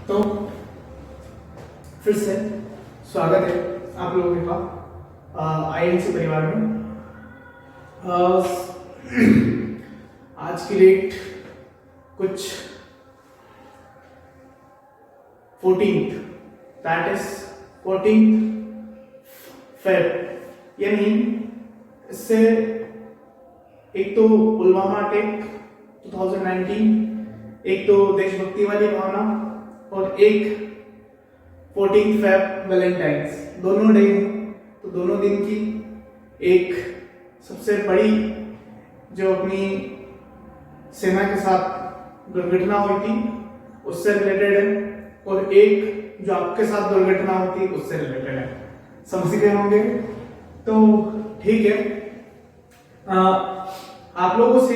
तो फिर से स्वागत है आप लोगों का आईएनसी परिवार में। आज की डेट कुछ 14th, that is 14th Feb, यानी इससे एक तो पुलवामा अटैक 2019, एक तो देशभक्ति वाली भावना और एक 14th फेब वैलेंटाइंस, दोनों डे हैं। तो दोनों दिन की एक सबसे बड़ी जो अपनी सेना के साथ दुर्घटना हुई थी उससे रिलेटेड है, और एक जो आपके साथ दुर्घटना हुई थी उससे रिलेटेड है। समझ गए होंगे? तो ठीक है, आप लोगों से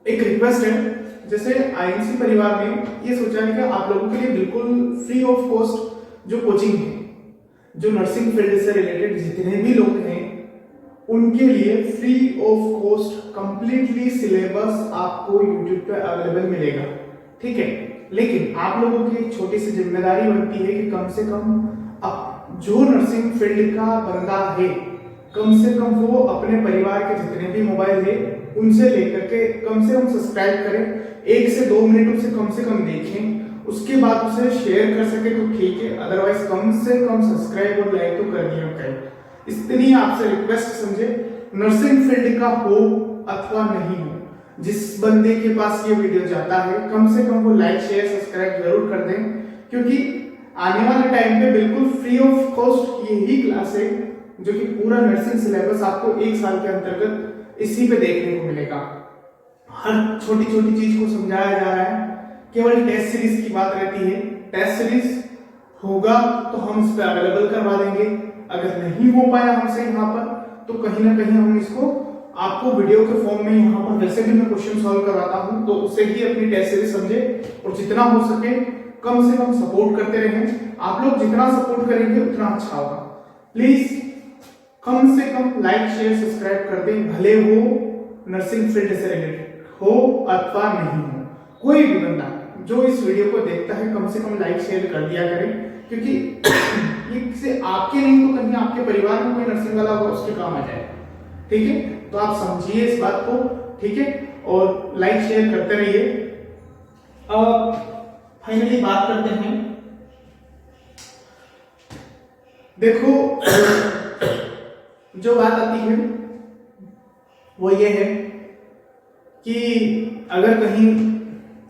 एक रिक्वेस्ट है। जैसे आईएनसी परिवार ने ये सोचा है कि आप लोगों के लिए बिल्कुल फ्री ऑफ कॉस्ट जो कोचिंग है, जो नर्सिंग फील्ड से रिलेटेड जितने भी लोग हैं उनके लिए free of cost completely syllabus आपको यूट्यूब पे अवेलेबल मिलेगा। ठीक है, लेकिन आप लोगों की एक छोटी सी जिम्मेदारी बनती है कि कम से कम जो नर्सिंग फील्ड का बंदा है, कम से कम वो अपने परिवार के जितने भी मोबाइल है उनसे लेकर के कम से कम सब्सक्राइब करें, 1 से 2 मिनट उसे कम से कम देखें, उसके बाद उसे शेयर कर सके तो ठीक है, अदरवाइज कम से कम सब्सक्राइब और लाइक तो कर दिया करें। इतनी आपसे रिक्वेस्ट समझे, नर्सिंग फील्ड का हो अथवा नहीं हो, जिस बंदे के पास ये वीडियो जाता है कम से कम वो लाइक शेयर सब्सक्राइब जरूर कर दें, क्योंकि आने वाले टाइम पे बिल्कुल फ्री ऑफ कॉस्ट यही क्लास है जो कि पूरा नर्सिंग सिलेबस आपको 1 साल के अंतर्गत इसी पे देखने को मिलेगा। हर छोटी छोटी चीज को समझाया जा रहा है, केवल टेस्ट सीरीज की बात रहती है। टेस्ट सीरीज होगा तो हम इस पे अवेलेबल करवा देंगे, अगर नहीं हो पाया हमसे यहाँ पर तो कहीं ना कहीं हम इसको आपको वीडियो के फॉर्म में यहाँ पर वैसे भी मैं क्वेश्चन सॉल्व करवाता हूँ, तो उससे ही अपनी टेस्ट सीरीज समझे और जितना हो सके कम से कम सपोर्ट करते रहें। आप लोग जितना सपोर्ट करेंगे उतना अच्छा होगा। प्लीज कम से कम लाइक शेयर सब्सक्राइब कर दें, भले वो नर्सिंग फील्ड से रिलेटेड हो अथवा नहीं हो। कोई भी बंदा जो इस वीडियो को देखता है कम से कम लाइक शेयर कर दिया करें, क्योंकि ये से आपके नहीं तो कहीं आपके परिवार में कोई नर्सिंग वाला होगा उसके काम आ जाएगा। ठीक है, तो आप समझिए इस बात को, ठीक है, और लाइक शेयर करते रहिए। अब फाइनली बात करते हैं। देखो जो बात आती है वो ये है कि अगर कहीं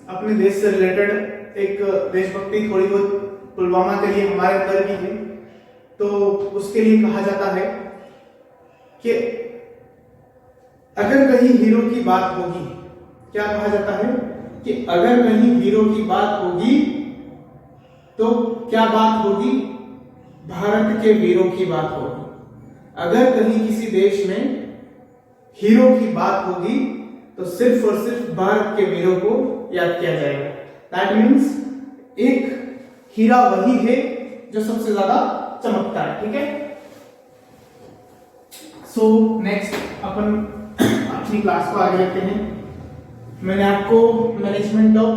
अपने देश से रिलेटेड एक देशभक्ति थोड़ी बहुत पुलवामा के लिए हमारे अंदर भी है, तो उसके लिए कहा जाता है कि अगर कहीं हीरो की बात होगी, क्या कहा जाता है कि अगर कहीं हीरो की बात होगी तो क्या बात होगी? भारत के वीरों की बात होगी। अगर कहीं किसी देश में हीरो की बात होगी तो सिर्फ और सिर्फ भारत के वीरों को याद किया जाएगा। दैट मीन्स एक हीरा वही है जो सबसे ज्यादा चमकता है। ठीक है, सो नेक्स्ट अपन अपनी क्लास को आगे लेते हैं। मैंने आपको मैनेजमेंट ऑफ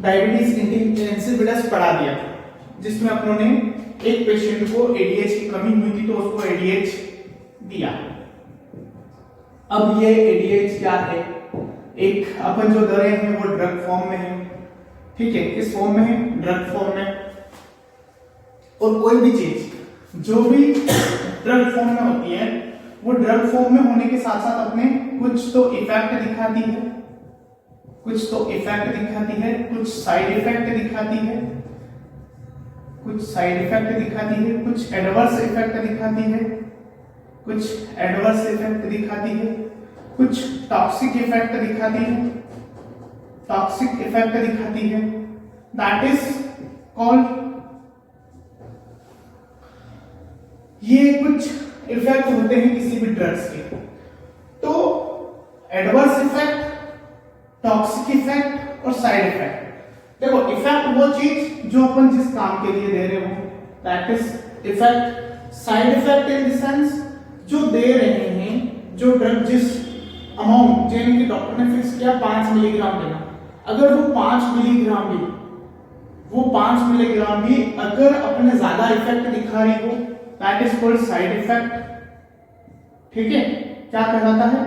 डायबिटीज इंसिपिडस पढ़ा दिया, जिसमें अपनों ने एक पेशेंट को एडीएच की कमी हुई थी तो उसको एडीएच दिया। अब ये एडीएच क्या है? एक अपन जो दे रहे हैं वो ड्रग फॉर्म में है। ठीक है, किस फॉर्म में है? ड्रग फॉर्म में। और कोई भी चीज जो भी ड्रग फॉर्म में होती है वो ड्रग फॉर्म में होने के साथ साथ अपने कुछ तो इफेक्ट दिखाती है, कुछ तो इफेक्ट दिखाती है, कुछ साइड इफेक्ट दिखाती है, कुछ साइड इफेक्ट दिखाती है, कुछ एडवर्स इफेक्ट दिखाती है, कुछ एडवर्स इफेक्ट दिखाती है, कुछ टॉक्सिक इफेक्ट दिखाती है, टॉक्सिक इफेक्ट दिखाती है। दैट इज कॉल्ड, ये कुछ इफेक्ट होते हैं किसी भी ड्रग्स के। तो एडवर्स इफेक्ट, टॉक्सिक इफेक्ट और साइड इफेक्ट। देखो, इफेक्ट वो चीज जो अपन जिस काम के लिए दे रहे हो, that is effect. Side effect in the sense जो दे रहे हैं, जो ड्रग जिस अमाउंट जिनकी डॉक्टर ने फिक्स किया 5 मिलीग्राम देना, अगर वो 5 मिलीग्राम भी वो 5 मिलीग्राम भी अगर अपने ज्यादा इफेक्ट दिखा रही हो, that is called side effect. ठीक है, क्या कहलाता है?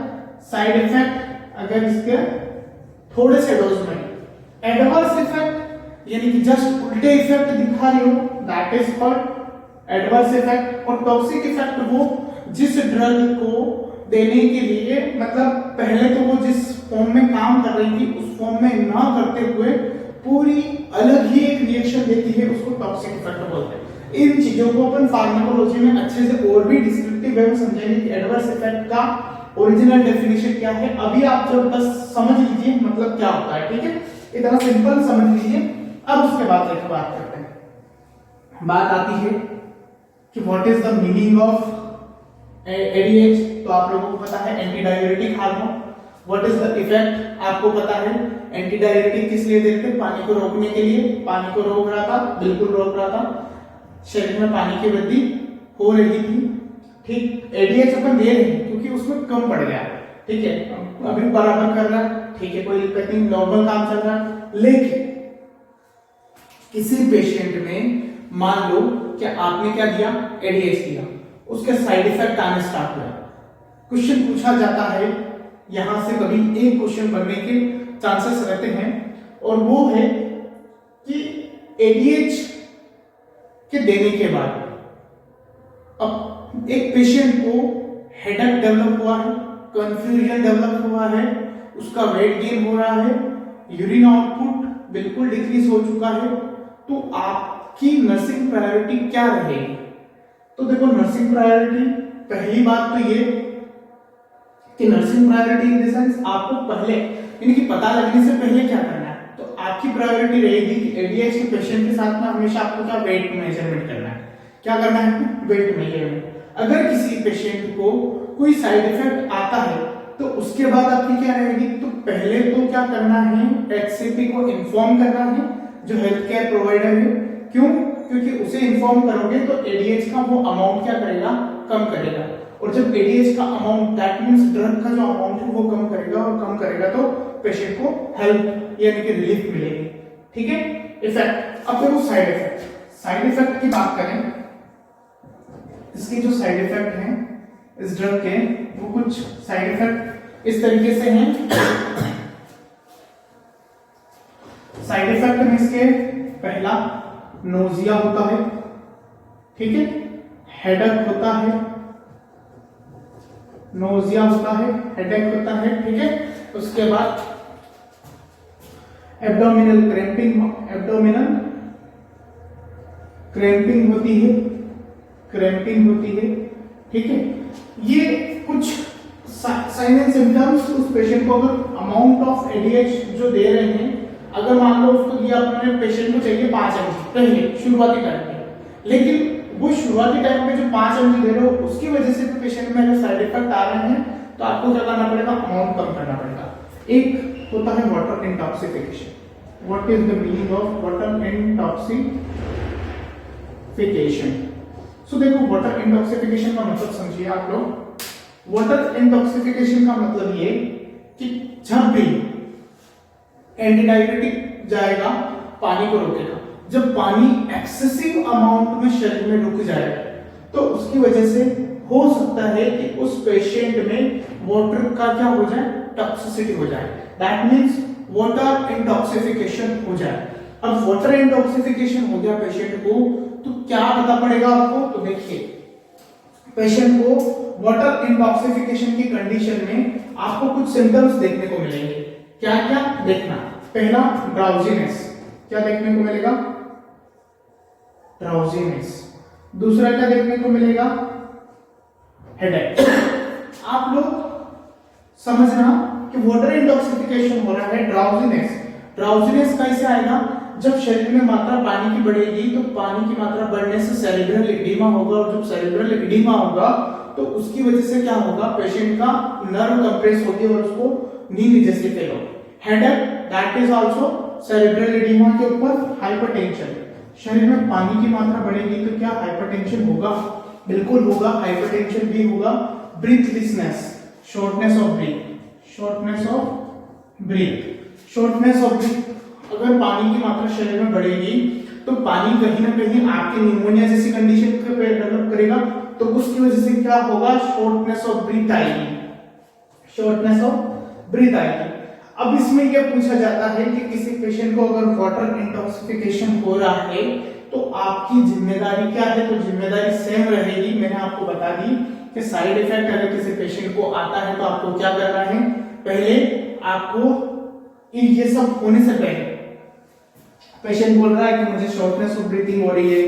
Side effect. अगर इसके थोड़े से डोज में एडवर्स इफेक्ट यानी कि जस्ट उल्टे इफेक्ट दिखा रही हो, that is called adverse effect. और टॉक्सिक इफेक्ट वो जिस ड्रग को देने के लिए मतलब पहले तो वो जिस फॉर्म में काम कर रही थी उस फॉर्म में ना करते हुए पूरी अलग ही एक रिएक्शन देती है, उसको टॉक्सिक इफेक्ट बोलते हैं। इन चीजों को अपन फार्माकोलॉजी में अच्छे से और भी डिस्क्रिप्टिव वे में समझेंगे कि एडवर्स इफेक्ट का ओरिजिनल डेफिनेशन क्या है। अभी आप जब बस समझ लीजिए मतलब क्या होता है, ठीक है, इतना सिंपल समझ लीजिए। अब उसके बाद एक बात करते हैं, बात आती है कि what is the meaning of ADH. तो आप लोगों को पता है anti diuretic hormone. What is the effect आपको पता है। एंटी डाययूरेटिक किस लिए देते हैं? पानी को रोकने के लिए। पानी को रोक रहा था, बिल्कुल रोक रहा था, शरीर में पानी की वृद्धि हो रही थी। ठीक, एडीएच अपन दे रहे हैं क्योंकि उसमें कम पड़ गया, ठीक है, अभी बराबर कर रहा है, ठीक है, कोई दिक्कत नहीं, नॉर्मल काम चल रहा है। लेकिन किसी पेशेंट में मान लो कि आपने क्या दिया, एडीएच दिया, उसके साइड इफेक्ट आने स्टार्ट हुआ। क्वेश्चन पूछा जाता है, यहां से कभी एक क्वेश्चन बनने के चांसेस रहते हैं, और वो है कि एडीएच के देने के बाद अब एक पेशेंट को हेडेक डेवलप हुआ है, कंफ्यूजन डेवलप हुआ है, उसका वेट गेन हो रहा है, यूरिन आउटपुट बिल्कुल डिक्रीज हो चुका है, तो आपकी नर्सिंग प्रायोरिटी क्या रहेगी? तो देखो, नर्सिंग प्रायोरिटी पहली बात तो ये कि nursing priority in the sense आपको पहले यानी कि पता लगने से पहले क्या करना है। तो आपकी प्रायोरिटी रहेगी कि एडीएच के पेशेंट के साथ में हमेशा आपको क्या वेट मेजरमेंट करना है। क्या करना है? Weight measurement. अगर किसी पेशेंट को कोई साइड इफेक्ट आता है तो उसके बाद आपकी क्या रहेगी? तो पहले तो क्या करना है, एचसीपी को इन्फॉर्म करना है जो हेल्थ केयर प्रोवाइडर है। क्यों? क्योंकि उसे इन्फॉर्म करोगे तो एडीएच का वो अमाउंट क्या करेगा, कम करेगा। और जब एडीएच का अमाउंट, दैट मींस ड्रग का जो अमाउंट है वो कम करेगा, और कम करेगा तो पेशेंट को हेल्प यानी कि रिलीफ मिलेगी। ठीक है, इफेक्ट। अब देखो साइड इफेक्ट। साइड इफेक्ट की बात करें, इसके जो साइड इफेक्ट हैं इस ड्रग के, वो कुछ साइड इफेक्ट इस तरीके से हैं। साइड इफेक्ट में इसके पहला नोजिया होता है, ठीक है, हेडेक होता है, नोजिया होता है, हेडेक होता है, ठीक है। उसके बाद एब्डोमिनल क्रैम्पिंग होती है, क्रैम्पिंग होती है, ठीक है। ये कुछ साइन एंड सिम्टम्स उस पेशेंट को अगर अमाउंट ऑफ एडीएच जो दे रहे हैं, अगर मान लो उसको दिया अपने पेशेंट को चाहिए 5 mg पहले शुरुआती टाइम पे, लेकिन वो शुरुआती टाइम पे जो 5 mg दे रहे हो उसकी वजह से भी पेशेंट में अगर साइड इफेक्ट आ रहे हैं तो आपको क्या करना पड़ेगा, अमाउंट कम करना पड़ेगा। एक होता है water intoxification. What is the meaning of water intoxification? So देखो, वाटर इंटॉक्सिफिकेशन का मतलब समझिए आप लोग। वाटर इंटॉक्सिफिकेशन का मतलब ये कि जब भी एंटीडायरेटिक जाएगा पानी को रोकेगा, जब पानी एक्सेसिव अमाउंट में शरीर में रुक जाए तो उसकी वजह से हो सकता है कि उस पेशेंट में वाटर का क्या हो जाए, टॉक्सिसिटी हो जाए, दैट मींस वाटर इंटॉक्सिफिकेशन हो जाए। अब वाटर इंटॉक्सिफिकेशन हो गया पेशेंट को, तो क्या पता पड़ेगा आपको? तो देखिए, पेशेंट को वाटर इंटॉक्सिफिकेशन की कंडीशन में आपको कुछ सिम्टम्स देखने को मिलेंगे। क्या क्या देखना? पहला, ड्राउजीनेस। क्या देखने को मिलेगा? ड्राउजीनेस। दूसरा क्या देखने को मिलेगा? हेडेक। आप लोग समझना कि वाटर इंटॉक्सिफिकेशन हो रहा है, ड्राउजीनेस कैसे आएगा? जब शरीर में मात्रा पानी की बढ़ेगी तो पानी की मात्रा बढ़ने से सेरेब्रल एडिमा होगा, और जब सेरेब्रल एडिमा होगा तो उसकी वजह से क्या होगा, पेशेंट का नर्व कंप्रेस होगी और उसको नींद जैसी फील होगी। Headache, that is also cerebral oedema के ऊपर हाइपरटेंशन। शरीर में पानी की मात्रा बढ़ेगी तो क्या हाइपरटेंशन होगा? बिल्कुल होगा, हाइपरटेंशन भी होगा। Breathlessness, shortness of breath. अगर पानी की मात्रा शरीर में बढ़ेगी तो पानी कहीं ना कहीं आपके निमोनिया जैसी कंडीशन पे डेवलप करेगा, तो उसकी वजह से क्या होगा, शॉर्टनेस ऑफ ब्रीथ आएगी, शॉर्टनेस ऑफ ब्रीथ आएगी। अब इसमें यह पूछा जाता है कि किसी पेशेंट को अगर वाटर इंटॉक्सिफिकेशन हो रहा है तो आपकी जिम्मेदारी क्या है, तो जिम्मेदारी सेम रहेगी। मैंने आपको बता दी कि साइड इफेक्ट अगर किसी पेशेंट को आता है तो आपको क्या करना है, पहले आपको ये सब होने से पहले पेशेंट बोल रहा है कि मुझे शॉर्टनेस ऑफ ब्रीथिंग हो रही है,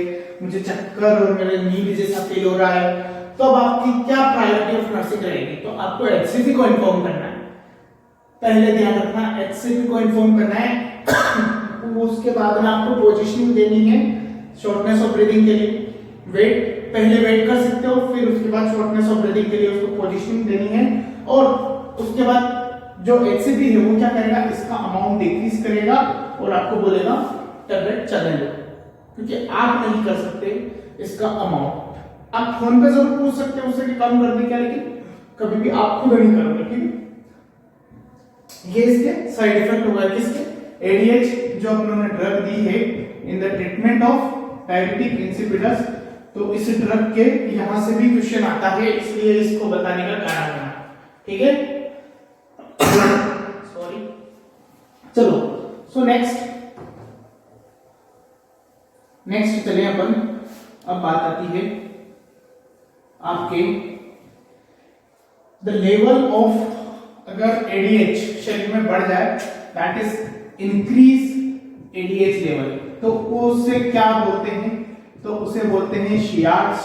मुझे चक्कर और मेरे नींद जैसा फील हो रहा है, तो अब आपकी क्या प्रायोरिटी ऑफ नर्सिंग रहेगी, तो आपको एचसीपी को इन्फॉर्म करना है। पहले ध्यान रखना, एचसीपी को इन्फॉर्म करना है। उसके बाद में आपको पोजीशनिंग देनी है शॉर्टनेस ऑफ ब्रीथिंग के लिए। वेट, पहले वेट कर सकते हो, फिर उसके बाद शॉर्टनेस ऑफ ब्रीथिंग के लिए उसको पोजीशनिंग देनी है, और उसके बाद जो एचसीपी है वो क्या करेगा, इसका अमाउंट डिक्रीज करेगा और आपको बोलेगा टैबलेट चलने दो, क्योंकि आप नहीं कर सकते इसका अमाउंट। आप फोन पे जरूर पूछ सकते हो उससे कि कम कर दे क्या, लेकिन कभी भी आप खुद नहीं करोगे, ठीक है। ये इसके साइड इफेक्ट होगा किसके, एडीएच जो अपनों ड्रग दी है in the treatment of diabetic insipidus, तो इस ड्रग के यहां से भी क्वेश्चन आता है, इसलिए इसको बताने का कारण बना, ठीक है। सॉरी, चलो सो नेक्स्ट चले अपन। अब बात आती है आपके द लेवल ऑफ, अगर एडीएच शरीर में बढ़ जाए, that is increase ADH level, तो उसे क्या बोलते हैं, तो उसे बोलते हैं शियार्ट्स।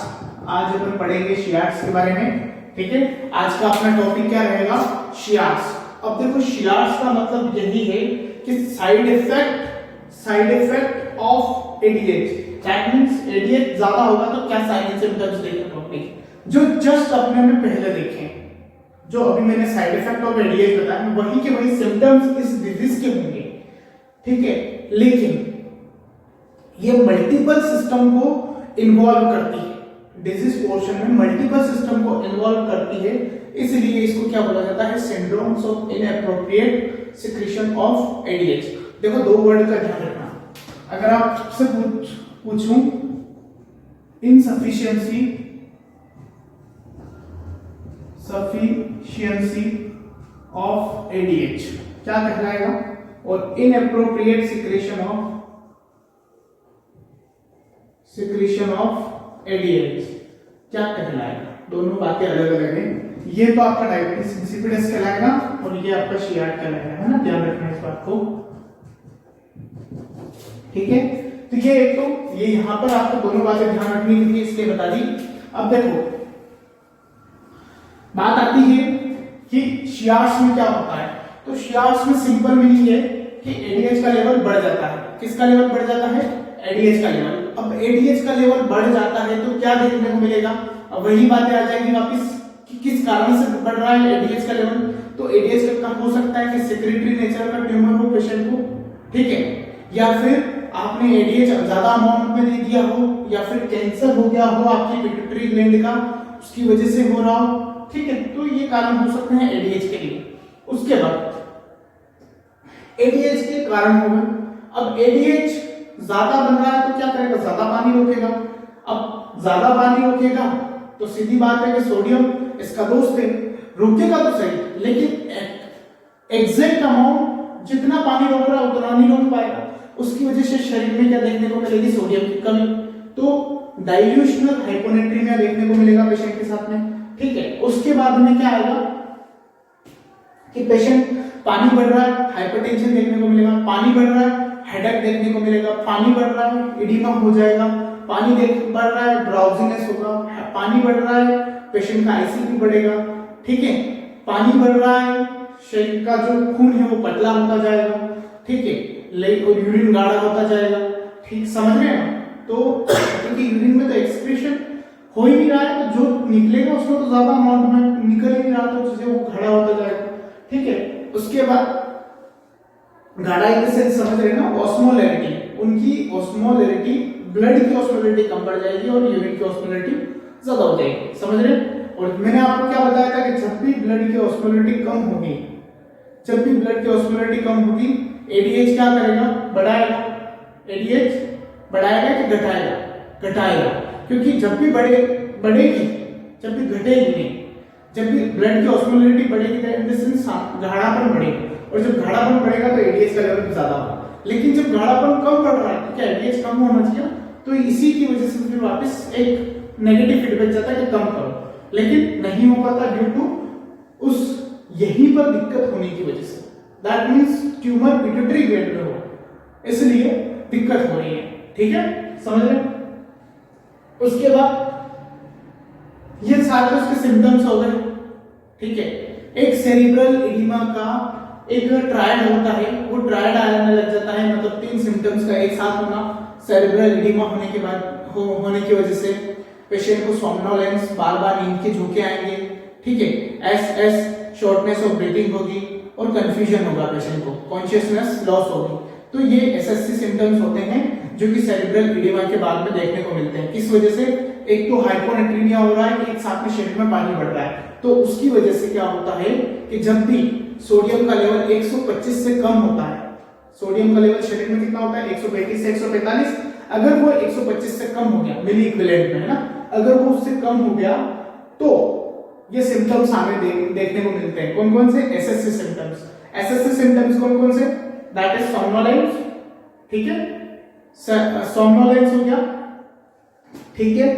आज अपन पढ़ेंगे शियार्ट्स के बारे में, ठीक है। आज का अपना टॉपिक क्या रहेगा, शियार्ट्स। अब देखो शियार्ट्स का मतलब यही है कि side effect of ADH, that means ADH ज्यादा होगा तो क्या साइन एंड सिम्टम्स देखने को मिलेंगे, जो जस्ट अपने में पहले देखे, जो अभी मैंने साइड इफेक्ट ऑफ एडीएच बताया, वही के वही सिम्टम्स इस डिजीज के होंगे, ठीक है। लेकिन ये मल्टीपल सिस्टम को इन्वॉल्व करती है, डिजीज पोर्शन में मल्टीपल सिस्टम को इन्वॉल्व करती है, इसलिए इसको क्या बोला जाता है, syndromes of inappropriate secretion of ADH. देखो दो वर्ड का ध्यान रखना, अगर आपसे पूछूं इनसफिशिएंसी ऑफ एडीएच क्या कहलाएगा, और इनएप्रोप्रिएट सिक्रीशन ऑफ एडीएच क्या कहलाएगा, दोनों बातें अलग अलग हैं। ये तो आपका डायबिटीज इंसिपिडस कहलाएगा और ये आपका शियार्ट कहलाएगा, है ना, ध्यान रखना इस बात को, ठीक है। तो ये एक तो ये यहां पर आपको दोनों बातें ध्यान रखनी थी, इसलिए बता दी। अब देखो बात आती है कि शियार्ट्स में क्या होता है, तो शियार्ट्स में सिंपल मीनिंग है कि एडीएच का लेवल बढ़ जाता है। किसका लेवल बढ़ जाता है, एडीएच का लेवल। अब एडीएच का लेवल बढ़ जाता है तो क्या देखने को मिलेगा, अब वही बातें आ जाएगी वापस कि किस कारण से बढ़ रहा है एडीएच का लेवल। तो एडीएच का हो सकता है कि सेक्रेटरी नेचर का ट्यूमर हो पेशेंट को, ठीक है, या फिर आपने एडीएच ज्यादा अमाउंट में दे दिया हो, या फिर कैंसर हो गया हो आपकी पिट्यूटरी ग्लैंड का, उसकी वजह से हो रहा हो, ठीक है। तो ये कारण हो सकते हैं एडीएच के लिए। उसके बाद एडीएच के कारण हो गए, अब एडीएच ज्यादा बन रहा है तो क्या करेगा, ज्यादा पानी रोकेगा। अब ज्यादा पानी रोकेगा तो सीधी बात है कि सोडियम इसका दोस्त है, रोकेगा तो सही, लेकिन एग्जैक्ट अमाउंट जितना पानी रोक रहा है उतना नहीं रोक पाएगा। उसकी वजह से शरीर में क्या देखने को मिलेगी, सोडियम की कमी, तो डाइल्यूशनल हाइपोनेट्रीमिया देखने को मिलेगा पेशेंट के साथ में, ठीक है। उसके बाद में क्या आएगा कि पेशेंट पानी बढ़ रहा है, हाइपरटेंशन देखने को मिलेगा, पानी बढ़ रहा है, हेडेक देखने को मिलेगा, पानी बढ़ रहा है, एडिमा हो जाएगा, पानी बढ़ रहा है, ड्राउजीनेस होगा, पानी बढ़ रहा है, पेशेंट का आईसीपी बढ़ेगा, ठीक है, पानी बढ़ रहा है, शरीर का जो खून है वो पतला होता जाएगा, ठीक है, और यूरिन गाढ़ा होता जाएगा, ठीक, समझ रहे हैं। तो क्योंकि यूरिन में तो एक्सक्रीशन हो ही नहीं रहा है, तो जो निकलेगा उसमें तो ज्यादा अमाउंट में निकल ही नहीं रहा, तो चीजें वो गाढ़ा होता जाएगा, ठीक है। उसके बाद गाढ़ा इन द सेंस समझ रहे ना, ऑस्मोलैरिटी, उनकी ऑस्मोलैरिटी, ब्लड की ऑस्मोलैरिटी कम पड़ जाएगी और यूरिन की ऑस्मोलैरिटी ज्यादा हो जाएगी, समझ रहे। और मैंने आपको क्या बताया था कि जब भी ब्लड की ऑस्मोलैरिटी कम होगी, जब भी ब्लड की ऑस्मोलैरिटी कम होगी, एडीएच क्या करेगा, बढ़ाएगा, एडीएच बढ़ाएगा कि घटाएगा? घटाएगा, क्योंकि जब भी बढ़ेगी, जब भी घटेगी नहीं, जब भी ब्लड की ऑस्मोलरिटी बढ़ेगी इन द सेंस गाढ़ापन बढ़ेगा, और जब गाढ़ापन बढ़ेगा तो एडीएच का लेवल ज्यादा होगा। लेकिन जब गाढ़ापन कम बढ़ रहा है तो क्या एडीएच कम होना चाहिए? तो इसी की वजह से फिर वापस एक नेगेटिव फीडबैक जाता है कि कम करो, लेकिन नहीं हो पाता ड्यू टू उस यहीं पर दिक्कत होने की वजह से। That means tumour pituitary gland में हो, इसलिए दिक्कत हो रही है। ठीक है, समझ रहे? उसके बाद ये सारे उसके सिम्टम्स हो गए। ठीक है, एक सेरिब्रल एडिमा का एक ट्रायड होता है, वो ट्रायड आने लग जाता है, मतलब 3 सिम्टम्स का एक साथ होना। सेरिब्रल एडिमा होने के बाद होने की वजह से पेशेंट को सोमनोलेंस, बार बार नींद के झोंके आएंगे। ठीक है, एस शॉर्टनेस ऑफ ब्रीथिंग होगी और कंफ्यूजन होगा, पेशेंट को कॉन्शियसनेस लॉस होगी। तो ये एसएससी सिम्टम्स होते हैं जो कि सेरिब्रल एडिमा के बाद में देखने को मिलते हैं। किस वजह से? एक तो हाइपोनेट्रीमिया हो रहा है, एक साथ में शरीर में पानी बढ़ रहा है, तो उसकी वजह से क्या होता है कि जब भी सोडियम का लेवल 125 से कम होता है, सोडियम का लेवल शरीर में कितना होता है? 135 से 145, अगर वो 125 से कम हो गया मिली इक्विवेलेंट में, है ना, अगर वो उससे कम हो गया तो ये सिम्टम्स हमें देखने को मिलते हैं। कौन कौन से? SSC symptoms. एसएससी सिम्टम्स कौन कौन से? That is somnolence. ठीक है, सोमनोलेंस हो गया। ठीक है,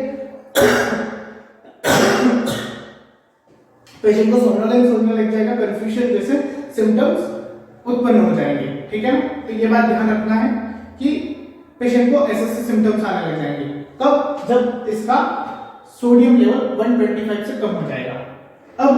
पेशेंट को सोमनोलेंस होने लग जाएगा, कंफ्यूजन जैसे सिम्टम्स उत्पन्न हो जाएंगे। ठीक है ना, तो ये बात ध्यान रखना है कि पेशेंट को एसएससी सिम्टम्स आने लग जाएंगे। कब? जब इसका सोडियम लेवल 125 से कम हो जाएगा। अब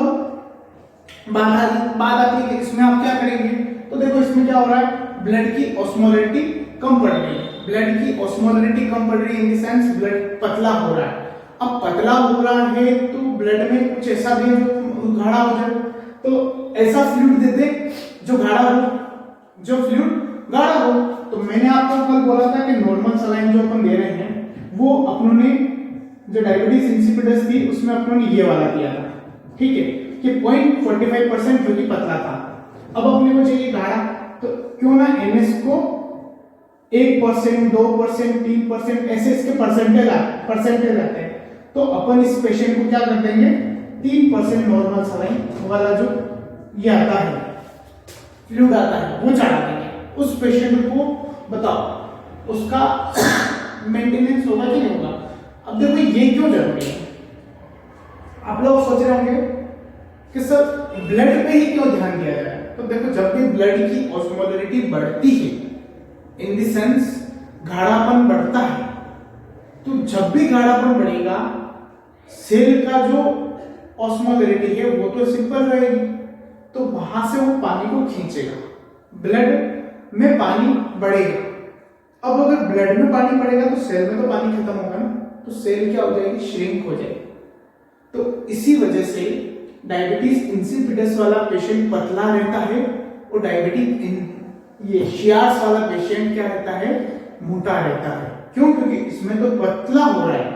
बात आती है कि इसमें आप क्या करेंगे? तो देखो इसमें क्या हो रहा है, ब्लड की ऑस्मोलरिटी कम पड़ रही है। ब्लड की ऑस्मोलरिटी कम पड़ रही है इन द सेंस ब्लड पतला हो रहा है। अब पतला हो रहा है तो ब्लड में कुछ ऐसा भी है जो गाढ़ा हो जाए, तो ऐसा फ्लूइड दे दे जो गाढ़ा हो, जो फ्लूइड गाढ़ा हो। तो मैंने आपको कल बोला था कि नॉर्मल सलाइन जो अपन दे रहे हैं वो अपनों ने जो डायबिटीज इंसिपिडस थी उसमें अपनों ने ये वाला दिया था। ठीक है, कि 0.45% जो कि पतला था। अब अपने को चाहिए गाढ़ा, तो क्यों ना एनएस को 1%, 2%, 3% ऐसे इसके परसेंटेज आते हैं। तो अपन इस पेशेंट को क्या कर देंगे, 3% नॉर्मल सलाइन वाला जो ये आता है फ्लूइड आता है वो चढ़ा देंगे उस पेशेंट को। बताओ उसका मेंटेनेंस होगा कि नहीं होगा? अब देखो ये क्यों जरूरी है? आप लोग सोच रहे होंगे कि सर ब्लड पे ही क्यों ध्यान दिया जाए? तो देखो जब भी ब्लड की ऑस्मोलरिटी बढ़ती है, इन द सेंस गाढ़ापन बढ़ता है, तो जब भी गाढ़ापन बढ़ेगा सेल का जो ऑस्मोलरिटी है वो तो सिंपल रहेगी, तो वहां से वो पानी को खींचेगा, ब्लड में पानी बढ़ेगा। अब अगर ब्लड में पानी बढ़ेगा तो सेल में तो पानी खत्म होगा ना, तो सेल क्या हो जाएगी, श्रिंक हो जाएगी। तो इसी वजह से डायबिटीज इंसिपिडस वाला पेशेंट पतला रहता है और डायबिटीज ये शियार्स वाला पेशेंट क्या रहता है, मोटा रहता है। क्यों? क्योंकि इसमें तो पतला हो रहा है,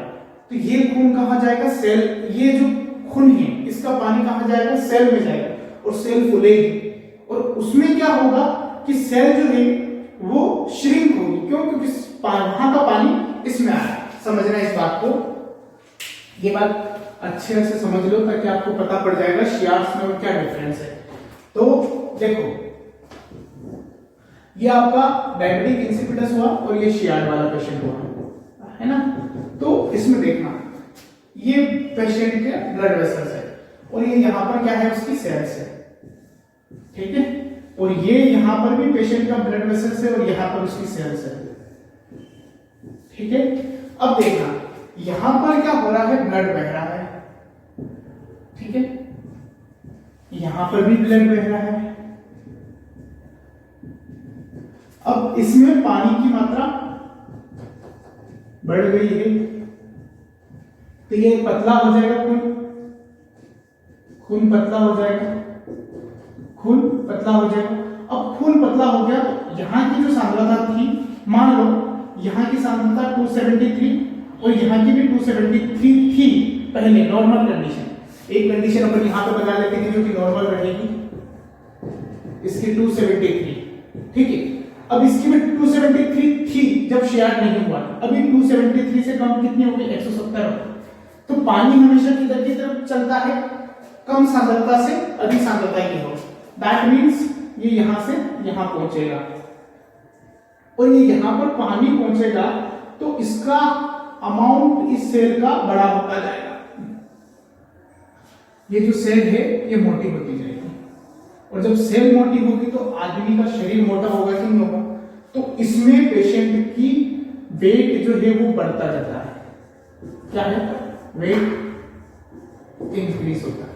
तो ये खून कहां जाएगा, सेल, ये जो खून है इसका पानी कहां जाएगा, सेल में जाएगा और सेल फूलेगी और उसमें क्या होगा कि सेल जो है वो श्रिंक होगी। क्यों? क्योंकि वहां का पानी इसमें आ रहा है। समझना इस बात को, ये बात अच्छे से समझ लो ताकि आपको पता पड़ जाएगा शियार्स में क्या डिफरेंस है। तो देखो ये आपका डायबिटिक इंसिपिडस हुआ और ये शियार्ड वाला पेशेंट हुआ, है ना। तो इसमें देखना ये पेशेंट के ब्लड वेसल्स है और ये यहां पर क्या है, उसकी सेल्स है। ठीक है, और ये यहां पर भी पेशेंट का ब्लड वेसल्स है और यहां पर उसकी सेल्स है। ठीक है, अब देखना यहां पर क्या हो रहा है, ब्लड बह रहा है। ठीक है, यहां पर भी ब्लड बह रहा है। अब इसमें पानी की मात्रा बढ़ गई है तो ये पतला हो जाएगा, खून पतला हो जाएगा, खून पतला हो जाएगा। अब खून पतला हो गया तो यहां की जो सांद्रता थी, मान लो यहां की सांद्रता 273 और यहां की भी 273 थी पहले नॉर्मल कंडीशन। एक कंडीशन अपन यहां पे बना लेते हैं जो कि नॉर्मल रहेगी, इसकी 273। ठीक है, अब इसकी में 273 थी जब शेयर नहीं हुआ, अभी 273 से कम कितनी होगी 170। तो पानी हमेशा किधर की तरफ चलता है, कम सांद्रता से अधिक सांद्रता की ओर। दैट मींस ये यहां से यहां पहुंचेगा और ये यहां पर पानी पहुंचेगा तो इसका अमाउंट इस सेल का बड़ा होता जाएगा। ये जो सेल है ये मोटी होती जाएगी और जब सेल मोटी होगी तो आदमी का शरीर मोटा होगा कि नहीं होगा, तो इसमें पेशेंट की वेट जो है वो बढ़ता जाता है। क्या है, वेट इंक्रीज होता है।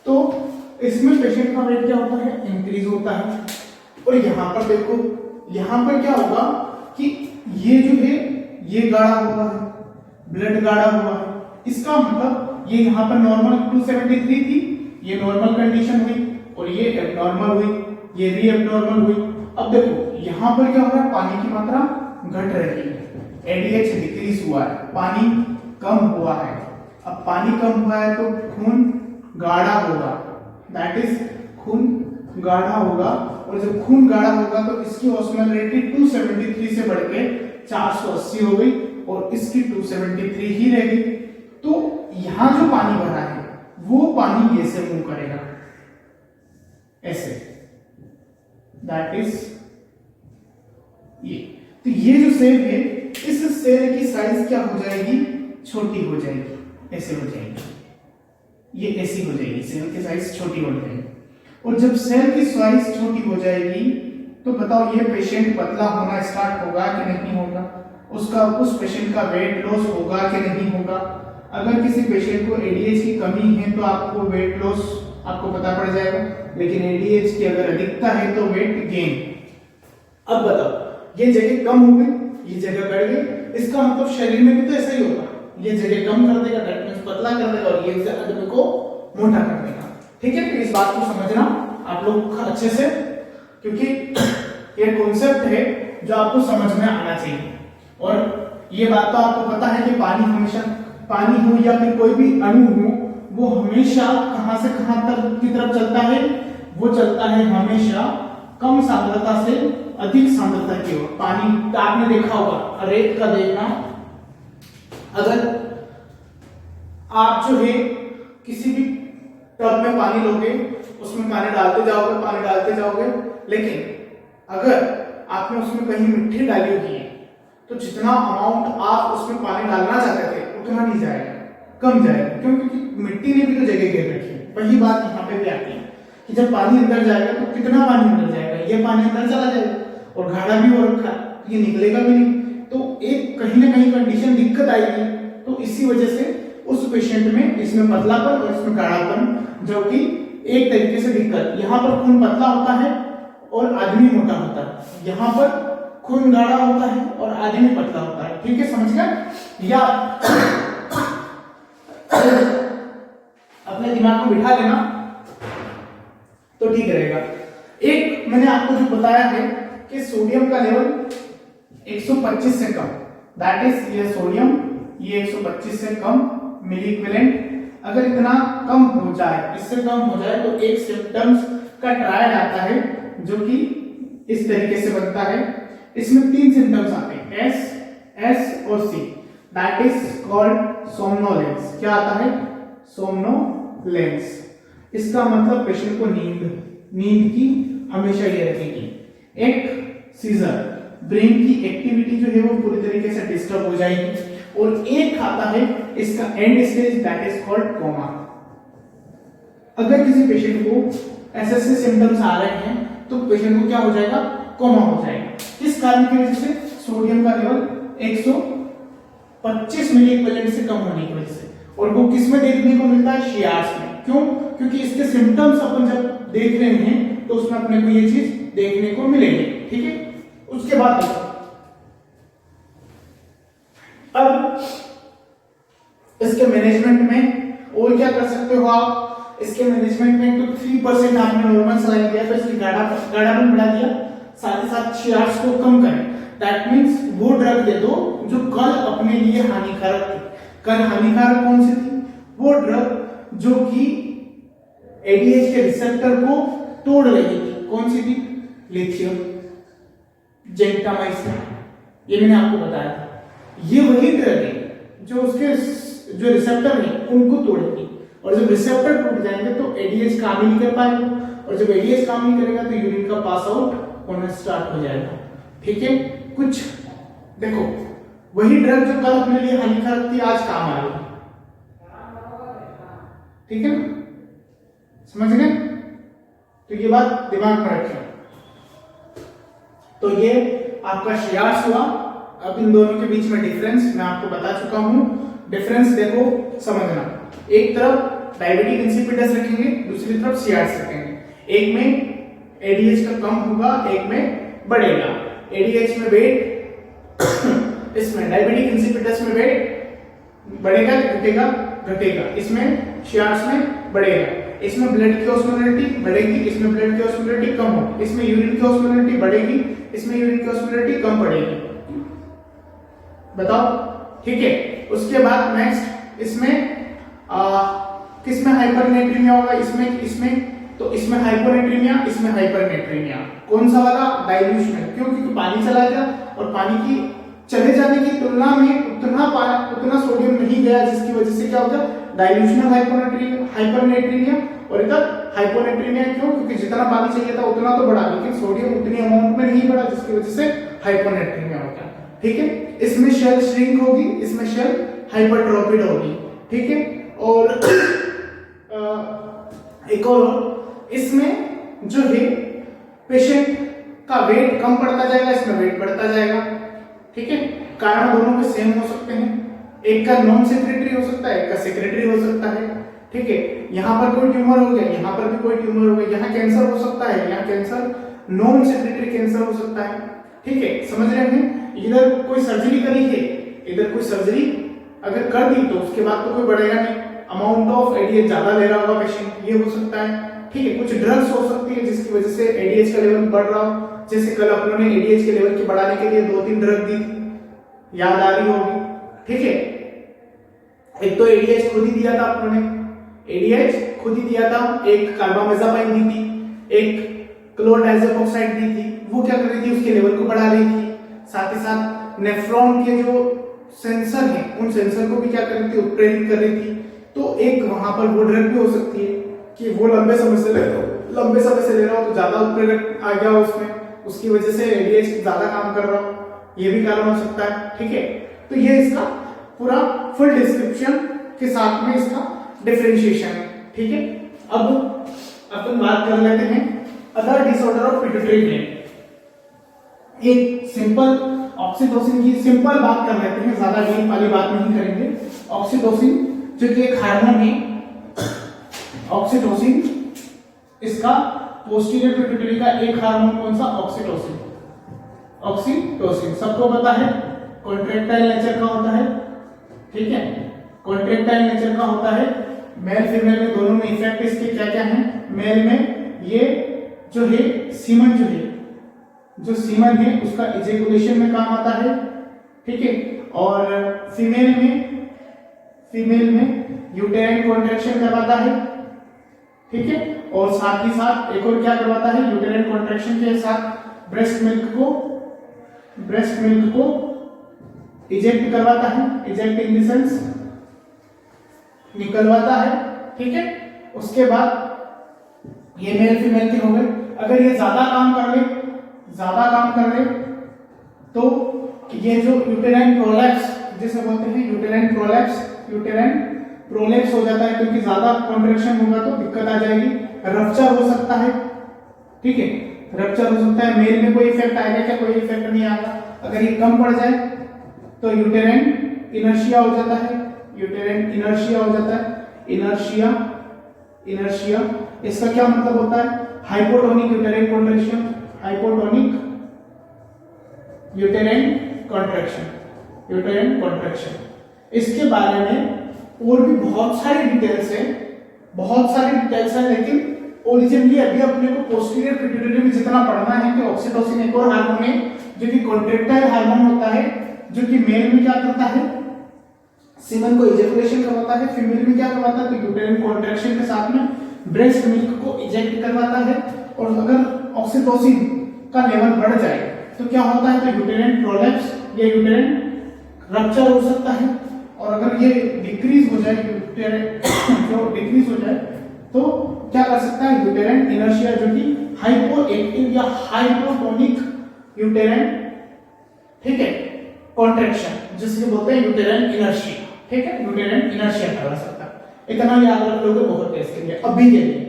तो इसमें पेशेंट का वेट क्या होता है, इंक्रीज होता है। और यहां पर देखो, यहां पर क्या होगा कि ये जो है ये गाढ़ा हुआ है, ब्लड गाढ़ा हुआ है, इसका मतलब ये यहां पर नॉर्मल 273 थी, ये नॉर्मल कंडीशन हुई और ये एबनॉर्मल हुई, ये री एबनॉर्मल हुई। अब देखो यहां पर क्या हो रहा है, पानी की मात्रा घट रही है, एडीएच डिक्रीज हुआ है, पानी कम हुआ है। अब पानी कम हुआ है तो खून गाढ़ा होगा, दैट इज खून गाढ़ा होगा। और जब खून गाढ़ा होगा तो इसकी ऑस्मोलरिटी 273 से बढ़ के 480 हो गई और इसकी 273 ही रह गई। तो यहां जो पानी भरा है वो पानी ऐसे मूव करेगा, ऐसे, दैट इज ये। तो ये जो सेल है, इस सेल की साइज क्या हो जाएगी, छोटी हो जाएगी, ऐसे हो जाएगी, ये ऐसी हो जाएगी, सेल की साइज छोटी हो जाएगी। और जब सेल की साइज छोटी हो जाएगी तो बताओ ये पेशेंट पतला होना स्टार्ट होगा कि नहीं होगा, उसका उस पेशेंट का वेट लॉस होगा कि नहीं होगा। अगर किसी पेशेंट को एडीएच की कमी है तो आपको वेट लॉस आपको पता पड़ जाएगा, लेकिन एडीएच की अगर अधिकता है तो वेट गेन। अब बताओ ये जगह कम हो गई, ये जगह बढ़ गई, इसका मतलब शरीर में भी तो ऐसा ही होगा, ये जगह कम कर देगा, दैट मींस पतला कर देगा और ये आदमी को मोटा कर देगा। ठीक है, तो इस बात को समझना आप लोग अच्छे से, क्योंकि ये कॉन्सेप्ट है जो आपको समझ में आना चाहिए। और ये बात तो आपको पता है कि पानी हमेशा, पानी हो या फिर कोई भी अणु हो, वो हमेशा कहां से कहां तक की तरफ चलता है, वो चलता है हमेशा कम सांद्रता से अधिक सांद्रता की ओर। पानी आपने देखा होगा, रेत का देखना, अगर आप जो है किसी भी टब में पानी लोगे, उसमें पानी डालते जाओगे, लेकिन अगर आपने उसमें कहीं मिट्टी डाली होगी है तो जितना अमाउंट आप उसमें पानी डालना चाहते थे उतना नहीं जाएगा, कम जाएगा, क्योंकि मिट्टी ने भी तो जगह घेर रखी है। वही बात यहाँ पे भी आती है कि जब पानी अंदर जाएगा तो कितना पानी अंदर जाएगा, ये पानी अंदर चला जाएगा और गाढ़ा भी हो रखा है, ये निकलेगा भी नहीं, तो एक कहीं ना कहीं कंडीशन दिक्कत आएगी। तो इसी वजह से उस पेशेंट में इसमें पतलापन और इसमें गाढ़ापन, जो कि एक तरीके से दिक्कत, यहाँ पर खून पतला होता है और आदमी मोटा होता है, यहाँ पर खून गाढ़ा होता है और आदमी पतला होता है। ठीक है, समझ गए? या अपने दिमाग में बिठा लेना तो ठीक रहेगा। एक मैंने आपको जो बताया है कि सोडियम का लेवल 125 से कम, दैट इज ये सोडियम, ये 125 से कम मिली इक्विवेलेंट, अगर इतना कम हो जाए, इससे कम हो जाए तो एक सिम्टम्स का ट्रायल आता है जो कि इस तरीके से बनता है। इसमें 3 सिम्टम्स आते हैं, एस, एस और सी, दैट इज कॉल्ड सोमनोलेंस। क्या आता है? सोमनोलेंस। इसका मतलब पेशेंट को नींद की हमेशा ये रहेगी। एक सीजर, ब्रेन की एक्टिविटी जो है वो पूरी तरीके से डिस्टर्ब हो जाएगी। और एक आता है इसका end stage, that is called coma. अगर किसी पेशेंट को ऐसे सिम्टम्स आ रहे हैं तो पेशेंट को क्या हो जाएगा? कोमा हो जाएगा। किस कारण की वजह से? सोडियम का लेवल 125 मिली इक्विवेलेंट से कम होने की वजह से। और वो किस में देखने को मिलता है? शियार्स में। क्यों? क्योंकि इसके सिम्टम्स अपन जब देख रहे हैं तो उसमें अपने को ये चीज देखने को मिलेगी। ठीक है, उसके बाद देखो, अब इसके मैनेजमेंट में और क्या कर सकते हो आप? इसके मैनेजमेंट में तो 3% आपने नॉर्मल सलाइन दिया तो इसकी गाढ़ापन बढ़ा दिया, साथ ही साथ शियार्स को कम करें। दैट मीन्स वो ड्रग दे दो जो कल अपने लिए हानिकारक थी। कल हानिकारक कौन सी थी? वो ड्रग जो कि एडीएच के रिसेप्टर को तोड़ रही थी। कौन सी थी? लिथियम, जेंटामाइसिन, ये मैंने आपको बताया था। ये वही ड्रग है जो उसके जो रिसेप्टर है उनको तोड़ेगी, और जब रिसेप्टर टूट जाएंगे तो एडीएच काम ही नहीं कर पाएगा, और जब एडीएच काम नहीं करेगा तो यूरिन का पास आउट होना स्टार्ट हो जाएगा। ठीक है, कुछ देखो, वही ड्रग जो कल अपने लिए हानिकारक थी आज काम आ रही। ठीक है ना, समझ गए? तो ये बात दिमाग में रखें। तो ये आपका श्रेयास हुआ। अब इन दोनों के बीच में डिफरेंस मैं आपको बता चुका हूं। डिफरेंस देखो, समझना। एक तरफ डायबिटिक इंसिपिडस रखेंगे, दूसरी तरफ श्रेयास रखेंगे। एक में एडीएच का कम होगा, एक में बढ़ेगा। एडीएच में वेट इसमें डायबिटिक इंसिपिडस में वेट बढ़ेगा, घटेगा, घटेगा। इसमें श्रेयास में बढ़ेगा। इसमें ब्लड की ऑस्मोलरिटी बढ़ेगी, इसमें ब्लड की ऑस्मोलरिटी कम होगी। इसमें यूरिन की ऑस्मोलरिटी बढ़ेगी, इसमें यूरिन की ऑस्मोलरिटी कम पड़ेगी। बताओ, ठीक है। उसके बाद नेक्स्ट इसमें किसमें हाइपरनेट्रीमिया होगा? इसमें तो इसमें हाइपोनेट्रीमिया, इसमें हाइपरनेट्रीमिया। कौन सा वाला? डाइल्यूशनल। क्यों? क्योंकि पानी चला गया और पानी की चले जाने की तुलना में उतना सोडियम नहीं गया, जिसकी वजह से क्या होगा? डाइल्यूशनल हाइपरनेट्रीमिया। और इधर हाइपोनेट्रीमिया। क्यों? क्योंकि जितना पानी चाहिए था उतना तो बढ़ा, लेकिन सोडियम उतनी अमाउंट में नहीं बढ़ा, जिसकी वजह से हाइपोनेट्रीमिया हो गया। ठीक है, इसमें शेल श्रिंक होगी, इसमें शेल हाइपरट्रोफिड होगी। ठीक है, और एक और, इसमें जो है पेशेंट का वेट कम पड़ता जाएगा, इसमें वेट बढ़ता जाएगा। ठीक है, कारण दोनों के सेम हो सकते हैं। एक का नॉन सेक्रेटरी हो सकता है, एक का सेक्रेटरी हो सकता है। ठीक है, यहाँ पर कोई ट्यूमर हो गया, यहाँ पर भी कोई ट्यूमर हो गया, यहाँ कैंसर हो सकता है, यहाँ कैंसर नॉन सेक्रेटरी कैंसर हो सकता है। ठीक है, समझ रहे हैं? इधर कोई सर्जरी करी है, इधर कोई सर्जरी अगर कर दी तो उसके बाद तो कोई बढ़ेगा नहीं, अमाउंट ऑफ एडीएच ज्यादा ले रहा होगा पेशेंट, ये हो सकता है। ठीक है, कुछ ड्रग्स हो सकती है जिसकी वजह से एडीएच का लेवल बढ़ रहा हो। जैसे कल अपनों ने एडीएच के लेवल के बढ़ाने के लिए 2-3 ड्रग दी थी, याद आ रही होगी। ठीक है, एक तो एडीएच खुद ही दिया था अपनों ने, एडीएच खुद ही दिया था। एक कार्बामेज़ापाइन दी थी, एक क्लोरडाइज़ेपोक्साइड दी थी। वो क्या कर रही थी? उसके लेवल को बढ़ा रही थी। साथ ही साथ नेफ्रॉन के जो सेंसर हैं, उन सेंसर को भी क्या कर रही थी? उत्प्रेरित कर रही थी। तो एक वहां पर वो ड्रग भी हो सकती है कि वो लंबे समय से ले रहा हो तो ज्यादा उत्प्रेरक आ गया उसमें, उसकी वजह से एडीएच ज्यादा काम कर रहा हो, ये भी कारण हो सकता है। ठीक है, तो ये इसका पूरा फुल डिस्क्रिप्शन के साथ में इसका डिफरेंशिएशन है। ठीक है, अब अपन बात कर लेते हैं other disorder of pituitary gland. एक सिंपल ऑक्सीटोसिन की सिंपल बात कर लेते हैं, ज्यादा डीप वाली बात नहीं करेंगे। ऑक्सीटोसिन जो कि एक हार्मोन है, ऑक्सीटोसिन इसका पोस्टीरियर पिट्यूटरी का एक हार्मोन कौन सा? ऑक्सीटोसिन। ऑक्सीटोसिन सबको पता है कॉन्ट्रैक्टाइल नेचर का होता है। ठीक है, कॉन्ट्रैक्टाइल नेचर का होता है। मेल फीमेल में दोनों में इफेक्ट इसके क्या क्या है? मेल में ये जो है सीमन जो सीमन है उसका इजैकुलेशन में काम आता है। ठीक है, और फीमेल में यूटेराइन कॉन्ट्रैक्शन करवाता है। ठीक है, और साथ ही साथ एक और क्या करवाता है? यूटेराइन कॉन्ट्रैक्शन के साथ ब्रेस्ट मिल्क को इजेक्ट करवाता है। इजेक्ट इन द सेंस निकलवाता है। ठीक है, उसके बाद ये मेल फीमेल के हो गए। अगर ये ज्यादा काम कर ले तो ये जो यूटेराइन प्रोलैप्स जिसे बोलते हैं, यूटेराइन प्रोलैप्स हो जाता है, क्योंकि ज्यादा कॉन्ट्रैक्शन होगा तो दिक्कत आ जाएगी। रप्चर हो सकता है। ठीक है, रप्चर हो सकता है। मेल में कोई इफेक्ट आएगा क्या? कोई इफेक्ट नहीं आएगा। अगर ये कम पड़ जाए तो यूटेराइन इनर्शिया हो जाता है। इनर्शिया इसका क्या मतलब होता है? Hypotonic uterine contraction. इसके बारे में और भी बहुत सारी डिटेल्स है, लेकिन ओरिजिनली अभी अपने को पोस्टीरियर पिट्यूटरी में जितना पढ़ना है कि ऑक्सीटोसिन एक और हार्मोन है जो कि कॉन्ट्रैक्टाइल हार्मोन होता है, जो कि मेल में क्या करता है, सीमन को इजेकुलेशन करवाता है, फीमेल में क्या करवाता है, तो यूटेराइन कॉन्ट्रैक्शन के साथ में ब्रेस्ट मिल्क को इजेक्ट करवाता है। और अगर ऑक्सीटोसिन का लेवल बढ़ जाए तो क्या होता है, तो यूटेराइन प्रोलैप्स या यूटेराइन रप्चर हो सकता है। और अगर ये डिक्रीज हो जाए, जो डिक्रीज हो जाए तो क्या कर सकता है, यूटेराइन इनर्शिया, जो कि हाइपोएक्टिव या हाइपोटोनिक यूटेराइन, ठीक है, कॉन्ट्रैक्शन, जिसको बोलते हैं यूटेराइन इनर्शिया, ठीक है, यूटेराइन इनर्शिया कहा जा सकता है। इतना याद रख लोगे बहुत टेस्ट के लिए, अभी के लिए,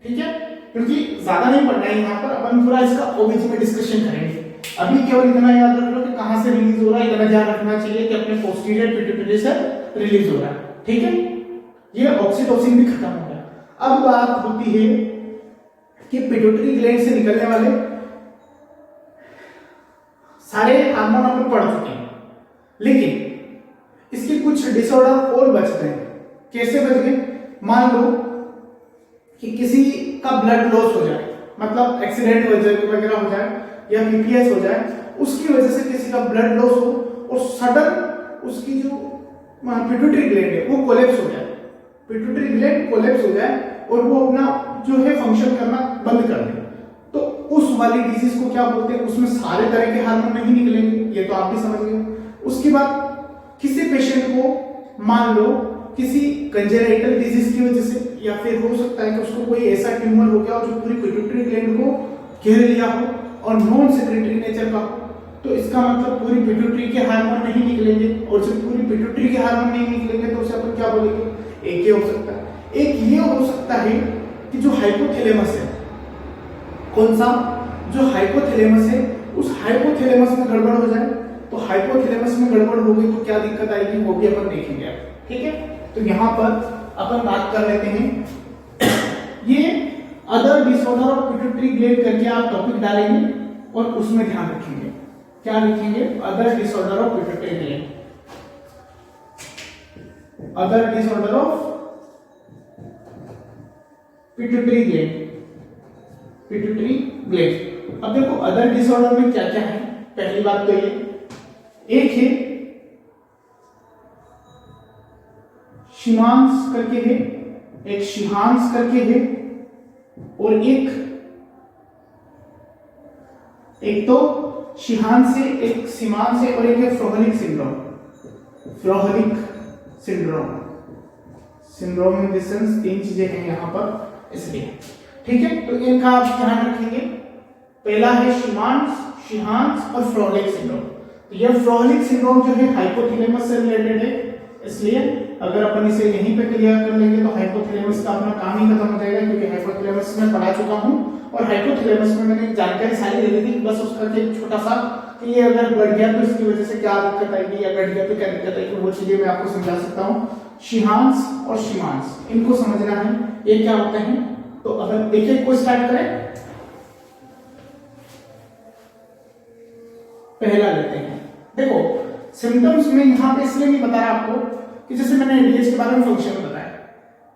ठीक है, क्योंकि ज्यादा नहीं पढ़ना है यहाँ पर, अपन पूरा इसका ओबीजी में डिस्कशन करेंगे। अभी केवल इतना याद रख लो कि कहां से रिलीज हो रहा है, इतना ध्यान रखना चाहिए कि अपने पोस्टीरियर पिट्यूटरी से रिलीज हो रहा है, ठीक है। ये ऑक्सीटोसिन भी खत्म हो गया। अब बात होती है कि पिट्यूटरी ग्लैंड से निकलने वाले सारे हार्मोन अपन पढ़ चुके हैं, लेकिन इसके कुछ डिसऑर्डर और बचते हैं। कैसे बच गए, मान लो कि किसी का ब्लड लॉस हो जाए, मतलब एक्सीडेंट वगैरह हो जाए या पीपीएस हो जाए, उसकी वजह से किसी का ब्लड लॉस हो और सडन उसकी जो पिट्यूटरी ग्लैंड है वो कोलैप्स हो जाए, पिट्यूटरी ग्लैंड कोलैप्स हो जाए और वो अपना जो है फंक्शन करना बंद कर दे, तो उस वाली डिजीज को क्या बोलते हैं, उसमें सारे तरह के हार्मोन नहीं निकलेंगे, ये तो आप भी समझ गए। उसके बाद किसी पेशेंट को मान लो किसी कंजेनाइटल डिजीज की वजह से, या फिर हो सकता है कि उसको कोई ऐसा ट्यूमर हो गया हो जो पूरी पिट्यूटरी ग्लैंड को घेर लिया हो और नॉन सेक्रेटरी नेचर का हो, तो इसका मतलब पूरी पिट्यूटरी के हार्मोन नहीं निकलेंगे, और जब पूरी पिट्यूटरी के हार्मोन नहीं निकलेंगे तो उसे अपन क्या बोलेंगे, एक ये हो सकता है। एक ये हो सकता है कि जो हाइपोथैलेमस है, कौन सा, जो हाइपोथैलेमस है, उस हाइपोथैलेमस में गड़बड़ हो जाए, तो हाइपोथैलेमस में गड़बड़ हो गई तो क्या दिक्कत आएगी वो भी अपन देखेंगे, ठीक है। तो यहाँ पर अपन बात कर लेते हैं, ये other disorder of pituitary gland करके आप टॉपिक डालेंगे और उसमें ध्यान रखेंगे, क्या लिखेंगे, other disorder of pituitary gland, other disorder of pituitary gland, pituitary gland. अब देखो अदर डिसऑर्डर में क्या क्या है, पहली बात तो ये एक है शिमांस करके है, एक शिहांस करके है, और एक तो शिहांस से, एक सीमांस से, और एक है Frohlich syndrome, Frohlich syndrome, syndrome in the sense तीन चीजें हैं यहाँ पर, इसलिए, ठीक है। तो इनका आप ध्यान रखेंगे, पहला है शिमांस, शिहांस और फ्रोहलिक सिंड्रोम। तो यह फ्रोहलिक सिंड्रोम जो है हाइपोथैलेमस से रिलेटेड है, इसलिए अगर अपन इसे यहीं पे क्लियर कर लेंगे तो हाइपोथैलेमस का अपना काम ही खत्म हो जाएगा, क्योंकि हाइपोथैलेमस में पढ़ा चुका हूं और हाइपोथैलेमस में मैंने जानकारी सारी दे दी थी, बस उसका एक छोटा सा कि ये अगर बढ़ गया तो इसकी वजह से क्या दिक्कत आएगी, या घट गया तो क्या दिक्कत आएगी, वो चीजें मैं आपको समझा सकता हूँ। शिहांस और शिमांस, इनको समझना है, ये क्या होते हैं। तो अगर एक एक को स्टार्ट करें, पहला लेते हैं। देखो सिम्टम्स में यहां पे इसलिए नहीं बता रहा आपको कि जैसे मैंने एडीएच के बारे में फंक्शन बताया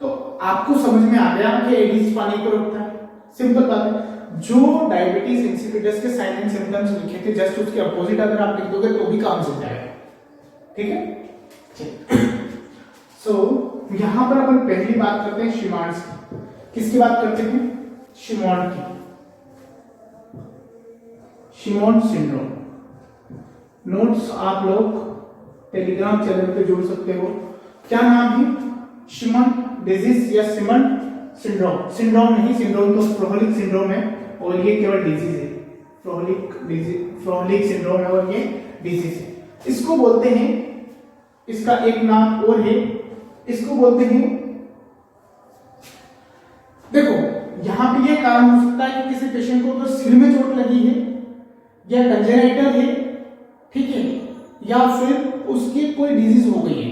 तो आपको समझ में आ गया कि एडीएच पानी को रोकता है, सिंपल बात है। जो डायबिटीज इंसिपिडस के साइन एंड सिम्टम्स लिखे थे जस्ट उसके अपोजिट अगर आप लिख दोगे तो भी काम चल जाएगा, ठीक है। सो यहां पर अपन पहली बात करते हैं शिमांस की। किसकी बात करते हैं, शिमॉन की, शिमॉन सिंड्रोम। नोट्स आप लोग टेलीग्राम चैनल पे जोड़ सकते हो, क्या नाम है, शिमन डिजीज या सिमन सिंड्रोम, सिंड्रोम नहीं, सिंड्रोम तो फ्रोहलिक सिंड्रोम है और ये केवल डिजीज है, फ्रोहलिक डिजीज, फ्रोहलिक सिंड्रोम है और ये डिजीज है। इसको बोलते हैं, इसका एक नाम और है, इसको बोलते हैं, देखो यहां पे ये कारण हो सकता है कि किसी पेशेंट को तो सिर में चोट लगी है या कंजेनाइटल है, ठीक है, या फिर उसकी कोई डिजीज हो गई है,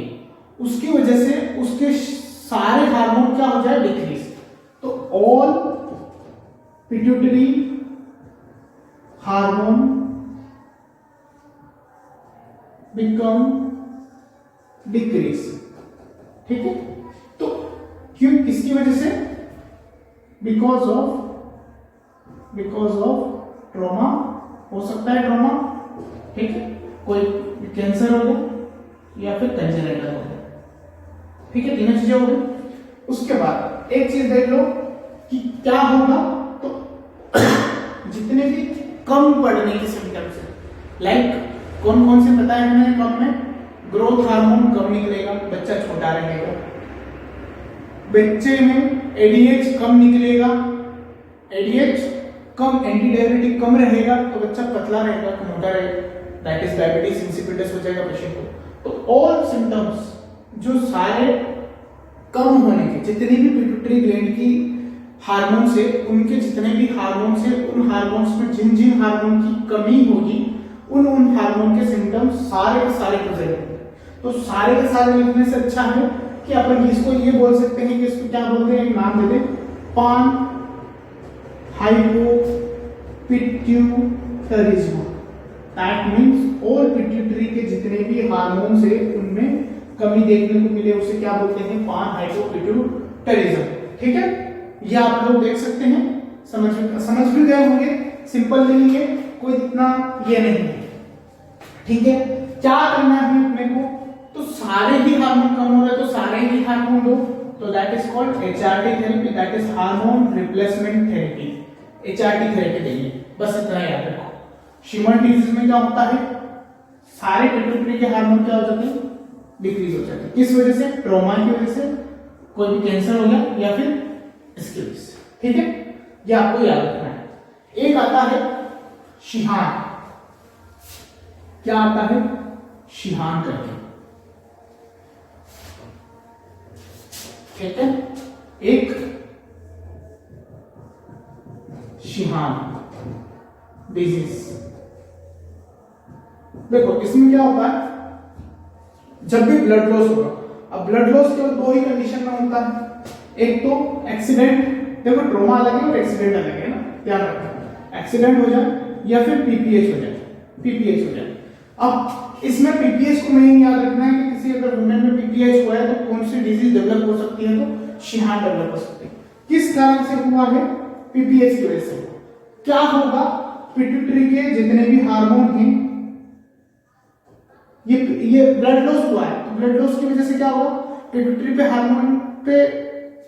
उसकी वजह से उसके सारे हार्मोन क्या हो जाए, डिक्रीज। तो all pituitary hormone become decrease, ठीक है। तो क्यों, किसकी वजह से, बिकॉज ऑफ ट्रॉमा, हो सकता है ट्रॉमा, ठीक है, कोई कैंसर हो गया या फिर कंजेनिटल हो गया, ठीक है, तीनों चीजें हो गई। उसके बाद एक चीज देख लो कि क्या होगा, तो जितने भी कम पढ़ने के सिम्टम्स है, लाइक कौन कौन से पता है हमें, कम में ग्रोथ हार्मोन कम निकलेगा, बच्चा छोटा रहेगा, बच्चे में एडीएच कम निकलेगा, एडीएच कम, एंटी डायबिटिक कम रहेगा तो बच्चा पतला रहेगा, मोटा रहेगा, दैट इज डायबिटीज इंसिपिडस हो जाएगा पेशेंट को। तो ऑल सिम्टम्स जो सारे कम होने के, जितनी भी पिट्यूटरी ग्लैंड की हार्मोन से, उनके जितने भी हार्मोन से, उन हार्मोन्स में जिन जिन हार्मोन की कमी होगी उन हार्मोन के सिम्टम्स सारे के सारे प्रेजेंट होंगे। तो सारे के सारे लिखने से अच्छा है कि अपन इसको ये बोल सकते हैं कि इसको क्या बोलते हैं, एक नाम दे दें, पान hypopituitarism. That means all pituitary के जितने भी हार्मोन्स है उनमें कमी देखने को मिले उसे क्या बोलते हैं, पान हाइपोपिट्यूटरिज्म। ठीक है, ये आप लोग देख सकते हैं, समझ भी गए होंगे, सिंपल नहीं है, कोई इतना ये नहीं है। ठीक है, क्या करना है अपने को, तो सारे ही हार्मोन कम हो रहे तो सारे ही हार्मोन दो, तो that is called HRT therapy, that is hormone replacement therapy. HRT therapy देंगे, बस इतना याद रखो। शिमर डिजीज में क्या होता है, सारे पिट्यूटरी के हार्मोन क्या हो जाते हैं, डिक्रीज हो जाते हैं। किस वजह से, ट्रॉमा की वजह से, कोई भी कैंसर हो गया या फिर इसकी वजह से। ठीक है, ये आपको याद रखना है। एक आता है शिहान, क्या आता है, शिहान करके, ठीक है, एक शिहान डिजीज। देखो इसमें क्या होता है, जब भी ब्लड लॉस होगा, अब ब्लड लॉस केवल दो ही कंडीशन में होता है, एक तो एक्सीडेंट, देखो ट्रॉमा अलग है और एक्सीडेंट अलग है ना, याद रखना, एक्सीडेंट हो जाए या फिर पीपीएच हो जाए, पीपीएच हो जाए। अब इसमें पीपीएच को नहीं याद रखना है कि किसी अगर वुमेन में पीपीएच हुआ है तो कौन सी डिजीज डेवलप हो सकती है, तो शिहान डेवलप हो सकती है। किस कारण से हुआ है, पीपीएच की वजह से। क्या होगा, पिट्यूटरी के जितने भी हार्मोन हैं, ये ब्लड लॉस हुआ है, तो ब्लड लॉस की वजह से क्या होगा, पिट्यूटरी पे हार्मोन पे,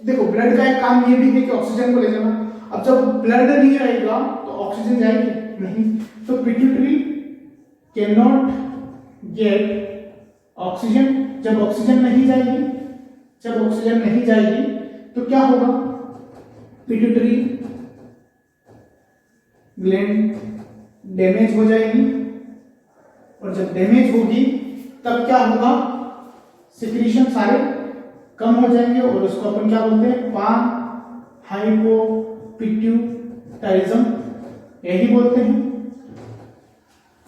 देखो ब्लड का एक काम ये भी है कि ऑक्सीजन को ले जाना। अब जब ब्लड नहीं रहेगा तो ऑक्सीजन जाएगी नहीं, तो pituitary can not gate oxygen. जब ऑक्सीजन नहीं जाएगी, जब ऑक्सीजन नहीं जाएगी तो क्या होगा, पिट्यूटरी ग्लैंड डैमेज हो जाएगी, और जब डैमेज होगी तब क्या होगा, सिक्रीशन सारे कम हो जाएंगे और उसको अपन क्या बोलते हैं, पान हाइपोपिट्यूटरिज्म, यही बोलते हैं।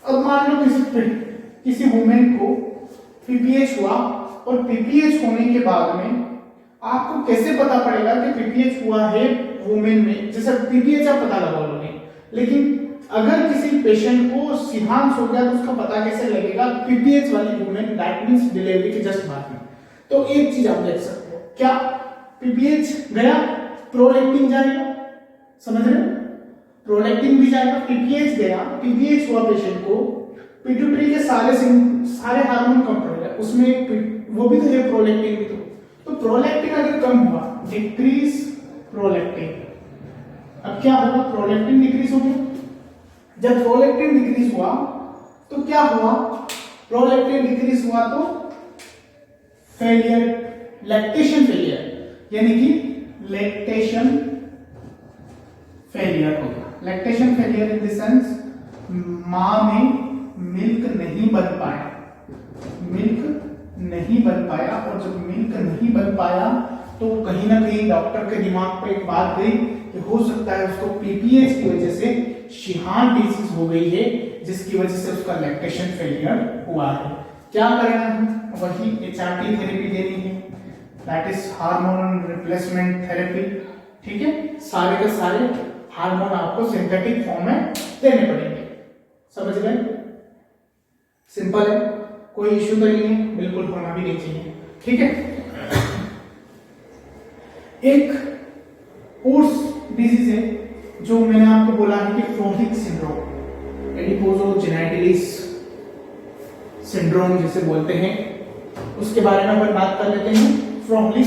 अब मान लो किसी वुमेन को पीपीएच हुआ, और पीपीएच होने के बाद में आपको कैसे पता पड़ेगा कि पीपीएच हुआ है वुमेन में, जैसे पीपीएच आप पता लगा लोगे, लेकिन अगर किसी पेशेंट को सिहांस हो गया तो उसका पता कैसे लगेगा, पीपीएच वाली वुमेन, दैट मींस डिलीवरी के जस्ट बाद में। तो एक चीज आप देख सकते हो, क्या पीपीएच गया, प्रोलैक्टिन जाएगा, समझ रहे हो, प्रोलैक्टिन भी जाएगा, पीपीएच गया, पीपीएच हुआ पेशेंट को, पिट्यूटरी के सारे हार्मोन कम पड़ गए, उसमें वो भी तो है प्रोलैक्टिन भी, तो प्रोलैक्टिन अगर कम हुआ, डिक्रीज प्रोलैक्टिन, अब क्या होगा, प्रोलैक्टिन डिक्रीज हो गया। जब प्रोलैक्टिन डिक्रीज हुआ तो क्या हुआ, प्रोलैक्टिन डिक्रीज हुआ तो फेलियर, लैक्टेशन फेलियर, यानी कि लैक्टेशन फेलियर हो गया। Lactation failure in the sense मां में मिल्क नहीं बन पाया, मिल्क नहीं बन पाया, और जब मिल्क नहीं बन पाया तो कहीं ना कहीं डॉक्टर के दिमाग पे एक बात गई कि हो सकता है उसको पीपीएच की वजह से शिहान डिजीज हो गई है, जिसकी वजह से उसका लैक्टेशन फेलियर हुआ है। क्या करना है, वही एचआरटी थेरेपी देनी है, that is hormone replacement therapy. ठीक है, सारे के सारे हार्मोन आपको सिंथेटिक फॉर्म में देने पड़ेंगे, समझ गए, सिंपल है, कोई इश्यू तो नहीं है, बिल्कुल होना भी नहीं चाहिए। ठीक है, एक और डिजीज है जो मैंने आपको बोला है कि फ्रोहिक सिंड्रोम, एडिपोजोजेनाइटिस सिंड्रोम जिसे बोलते हैं, उसके बारे में अपन बात कर लेते हैं। फ्रोहलिक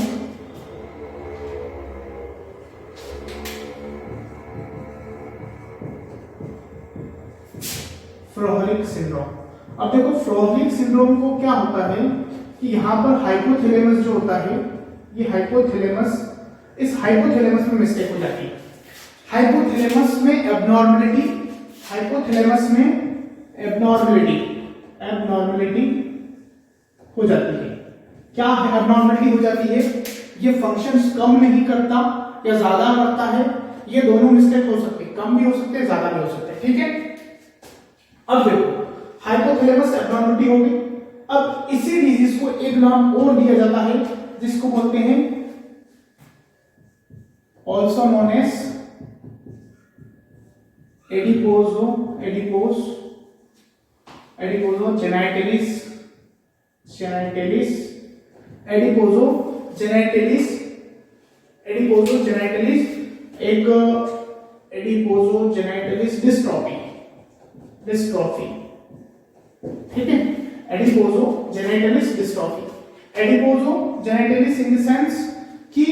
सिंड्रोम। अब देखो फ्रोहलिक सिंड्रोम को क्या होता है कि यहाँ पर हाइपोथैलेमस जो होता है, ये हाइपोथैलेमस, इस हाइपोथैलेमस में मिस्टेक हो जाती है। हाइपोथैलेमस में एब्नॉर्मलिटी, हाइपोथैलेमस में एब्नॉर्मलिटी हो जाती है। क्या है एब्नॉर्मलिटी हो जाती है? ये फंक्शंस कम नहीं करता या ज्यादा करता है, ये दोनों मिस्टेक हो सकते हैं, कम भी हो सकते हैं, ज्यादा भी हो सकते हैं, ठीक है। अब देखो हाइपोथैलेमस एब्नॉर्मलिटी हो गई। अब इसी डिजीज को एक नाम और दिया जाता है जिसको बोलते हैं ऑल्सो नोन एज एडिपोजोजेनाइटिलिस डिस्ट्रॉफी, ठीक है। एडिपोजोजेनाइटिलिस डिस्ट्रॉफी, एडिपोजोजेनाइटिलिस इन द सेंस कि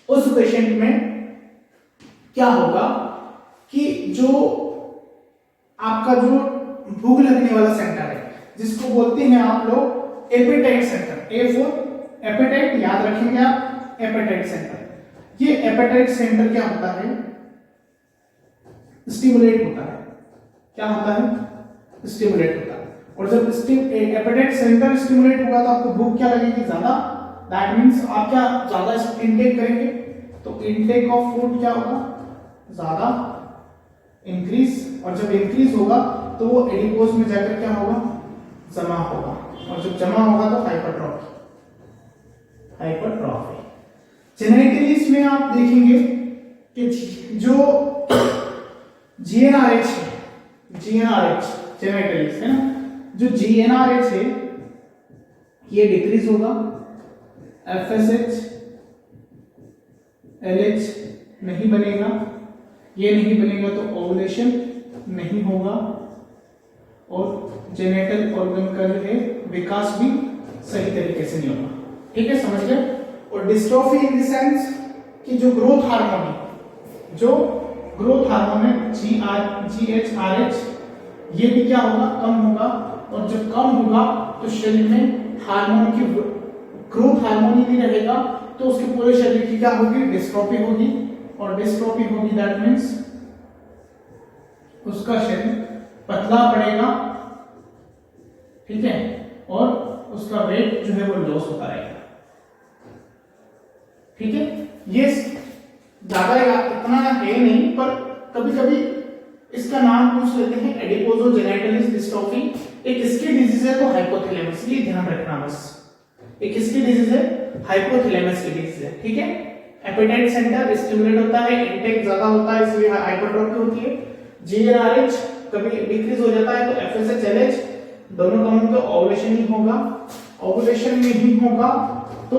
उस पेशेंट में क्या होगा कि जो आपका जो भूख लगने वाला सेंटर है, जिसको बोलते हैं आप लोग appetite centre, A for appetite, याद रखेंगे आप, एपेटाइट सेंटर। ये एपेटाइट सेंटर क्या होता है? स्टिमुलेट होता है। क्या होता है? स्टिमुलेट होता है। और जब एपेटाइट सेंटर स्टिमुलेट होगा तो आपको भूख क्या लगेगी? ज्यादा। दैट मींस आप क्या ज्यादा इनटेक करेंगे, तो इनटेक ऑफ फूड क्या होगा? ज्यादा इंक्रीज। और जब इंक्रीज होगा तो वो एडिपोज में जाकर क्या होगा? जमा होगा। और जब जमा होगा तो हाइपरट्रॉफी। जेनेटिलिस में आप देखेंगे कि जो जीएनआरएच है, जेनेटिलिस है ना, जो जीएनआरएच है ये डिक्रीज होगा, एफएसएच एलएच नहीं बनेगा, ये नहीं बनेगा तो ओवुलेशन नहीं होगा, और जेनेटल ऑर्गन का जो है विकास भी सही तरीके से नहीं होगा, ठीक है, समझ गए। और डिस्ट्रोफी इन द सेंस कि जो ग्रोथ हार्मोन है जीएचआरएच, ये भी क्या होगा? कम होगा। और जब कम होगा तो शरीर में हार्मोन की ग्रोथ हार्मोन ही नहीं रहेगा, तो उसके पूरे शरीर की क्या होगी? डिस्ट्रोफी होगी। और डिस्ट्रोफी होगी दैट मीन्स उसका शरीर पतला पड़ेगा, ठीक है, और उसका वेट जो है वो लॉस होता रहेगा, ठीक है। ये ज्यादा इतना है नहीं, पर कभी कभी इसका नाम पूछ लेते हैं, एडिपोजोजेनाइटिलिस डिस्ट्रोफी। एक इसकी डिजीज है तो हाइपोथैलेमस, ये ध्यान रखना बस। एक इसकी डिजीज है, हाइपोथैलेमस की डिजीज है, ठीक है। एपेटाइट सेंटर स्टिमुलेट होता है, इंटेक ज्यादा होता है, इसलिए हाइपरट्रॉफी होती है। जीएनआरएच कभी डिक्रीज हो जाता है तो एफएसएच एलएच दोनों का मतलब ओवुलेशन ही होगा। ओवुलेशन नहीं होगा तो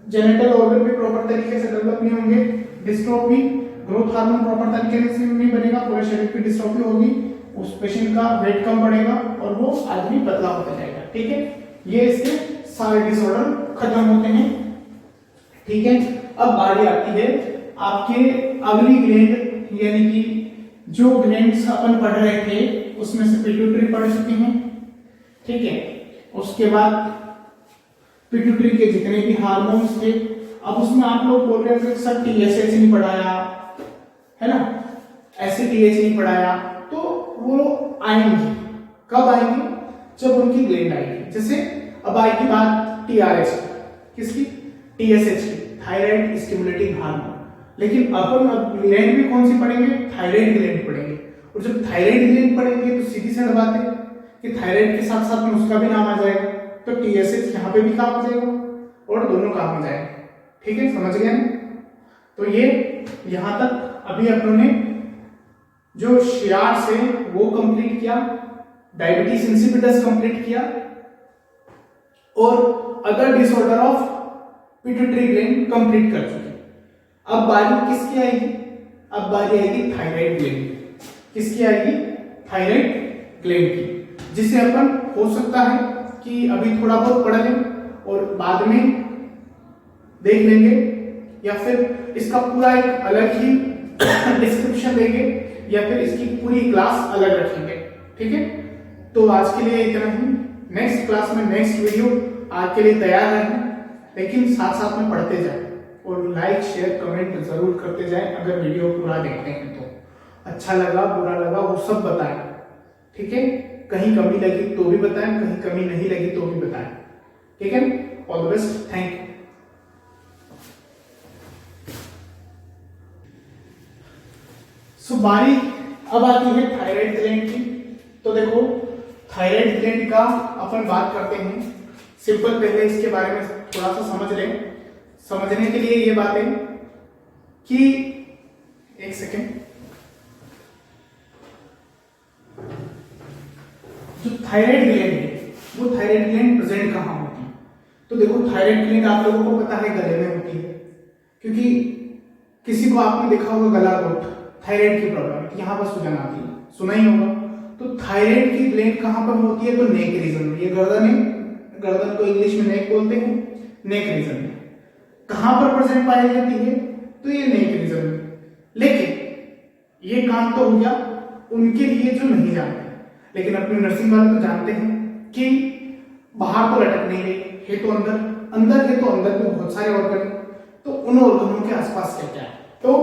जेनेटल ऑर्गन भी प्रॉपर तरीके से डेवलप नहीं होंगे। डिस्ट्रोफी, ग्रोथ हार्मोन प्रॉपर तरीके से नहीं बनेगा, पूरे शरीर की डिस्ट्रोफी होगी, उस पेशेंट का वेट कम बढ़ेगा और वो आदमी पतला होता जाएगा, ठीक है। ये इसके सारे डिसऑर्डर खत्म होते हैं, ठीक है। अब बारी आती है आपके अगली ग्लैंड, यानी कि जो ग्लैंड्स अपन पढ़ रहे थे उसमें से पिट्यूटरी पढ़ चुके हैं, ठीक है। उसके बाद पिट्यूटरी के जितने भी हार्मोन्स थे, अब उसमें आप लोग बोल रहे थे सर टीएसएच नहीं पढ़ाया है ना, एसिटीएच नहीं पढ़ाया, तो वो आएंगी। कब आएंगी? जब उनकी ग्लैंड आएगी। जैसे अब आएगी बात टीआरएच, किसकी? टीएसएच की, थायराइड स्टिमुलेटिंग हार्मोन। लेकिन अपन अब ग्लैंड भी कौन सी पढ़ेंगे? थायराइड ग्लैंड पढ़ेंगे। और जब थायराइड ग्लैंड पढ़ेंगे तो सीधी सी बात है कि थायराइड के साथ साथ में उसका भी नाम आ जाएगा, तो टीएसएच यहाँ पे भी काम हो जाएगा और दोनों काम हो जाएंगे, ठीक है, समझ गए ना। तो ये यहां तक अभी अपनों ने जो शियार्ट्स है वो कंप्लीट किया, डायबिटीज इंसिपिडस कंप्लीट किया, और other disorder of pituitary gland complete कर चुके। अब बारी किसकी आएगी? अब बारी आएगी थायराइड ग्लैंड की। किसकी आएगी? थायराइड ग्लैंड की, जिसे अपन हो सकता है कि अभी थोड़ा बहुत पढ़ लें और बाद में देख लेंगे, या फिर इसका पूरा एक अलग ही डिस्क्रिप्शन देंगे, या फिर इसकी पूरी क्लास अलग रखेंगे। ठीक है, तो आज के लिए इतना ही। नेक्स्ट क्लास में नेक्स्ट वीडियो आज के लिए तैयार रहें, लेकिन साथ साथ में पढ़ते जाएं और लाइक शेयर कमेंट जरूर करते जाएं। अगर वीडियो पूरा देखते हैं तो अच्छा लगा बुरा लगा वो सब बताएं। ठीक है, कहीं कमी लगी तो भी बताएं, कहीं कमी नहीं लगी तो भी बताएं। ठीक है, all the best, thank you. So बारी अब आती है थायराइड ग्लैंड की। तो देखो, थायराइड ग्लैंड का अपन बात करते हैं। सिंपल पहले इसके बारे में थोड़ा सा समझ लें। समझने के लिए ये बात है कि एक सेकेंड, जो थायराइड ग्लैंड है वो थायराइड ग्लैंड प्रेजेंट कहाँ होती है? तो देखो, थायराइड ग्लैंड आप लोगों को पता है गले में होती है, क्योंकि किसी को आपने देखा होगा गला घोट, थायराइड की प्रॉब्लम यहाँ पर सूजन आती है, सुना ही होगा। तो थायराइड की ग्लैंड कहाँ पर होती है? तो नेक रीजन में। ये गर्दन है, गर्दन को इंग्लिश में नेक बोलते हैं, नेक रीजन में। कहां पर प्रेजेंट पाई जाती है? तो ये नेक रीजन में। लेकिन ये काम तो हो गया उनके लिए जो नहीं जानते, लेकिन अपने नर्सिंग वाले तो जानते हैं कि बाहर तो लटक नहीं रही है, तो अंदर, अंदर है तो अंदर में बहुत सारे ऑर्गन, तो उन ऑर्गनों के आसपास क्या क्या है। तो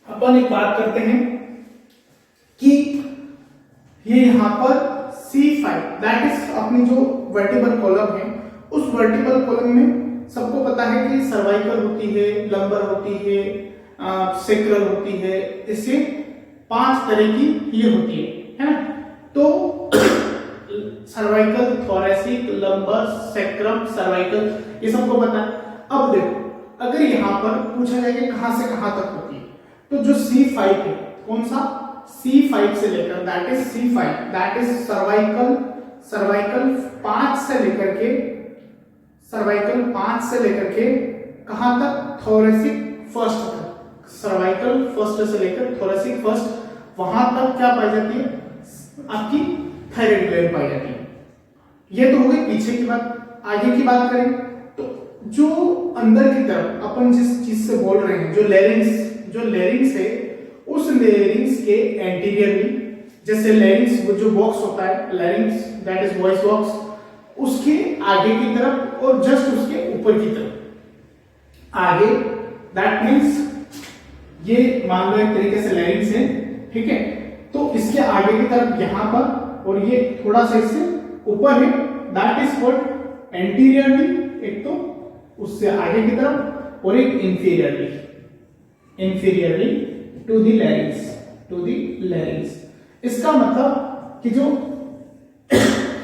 अपन एक बात करते हैं कि ये यहां पर C5 दैट इज अपनी जो वर्टिबल कॉलम है, उस वर्टिबल कॉलम में सबको पता है कि सर्वाइकल होती है, लंबर होती है, सेक्रल होती है। इससे 5 तरह की ये होती है ना। तो cervical, thoracic, lumbar, sacrum, cervical, ये सबको पता है। अब देखो, अगर यहाँ पर पूछा जाए कि कहां से कहां तक होती है, तो जो C5 है, कौन सा? C5 से लेकर, that is C5 that is cervical, cervical 5 से लेकर के, सर्वाइकल 5 से लेकर के कहां तक? थोरेसिक फर्स्ट तक। सर्वाइकल फर्स्ट से लेकर थोरेसिक फर्स्ट, वहां तक क्या पाई जाती है? आपकी थायराइड ग्लैंड पाई जाती है। ये तो हो गई पीछे की बात। आगे की बात करें तो जो अंदर की तरफ अपन जिस चीज से बोल रहे हैं, जो लेरिंग्स है, उस लेरिंग्स के एंटीरियरली, जैसे लेरिंग्स वो जो बॉक्स होता है, larynx that is voice box, उसके आगे की तरफ और जस्ट उसके ऊपर की तरफ आगे, दैट मींस ये मान लो एक तरीके से लेरिंग्स है, ठीक है। तो इसके आगे की तरफ यहां पर, और ये थोड़ा सा इससे ऊपर है, दैट इज कॉल्ड एंटीरियरली, एक तो उससे आगे की तरफ, और एक inferiorly, inferiorly to the larynx, to the larynx. इसका मतलब कि जो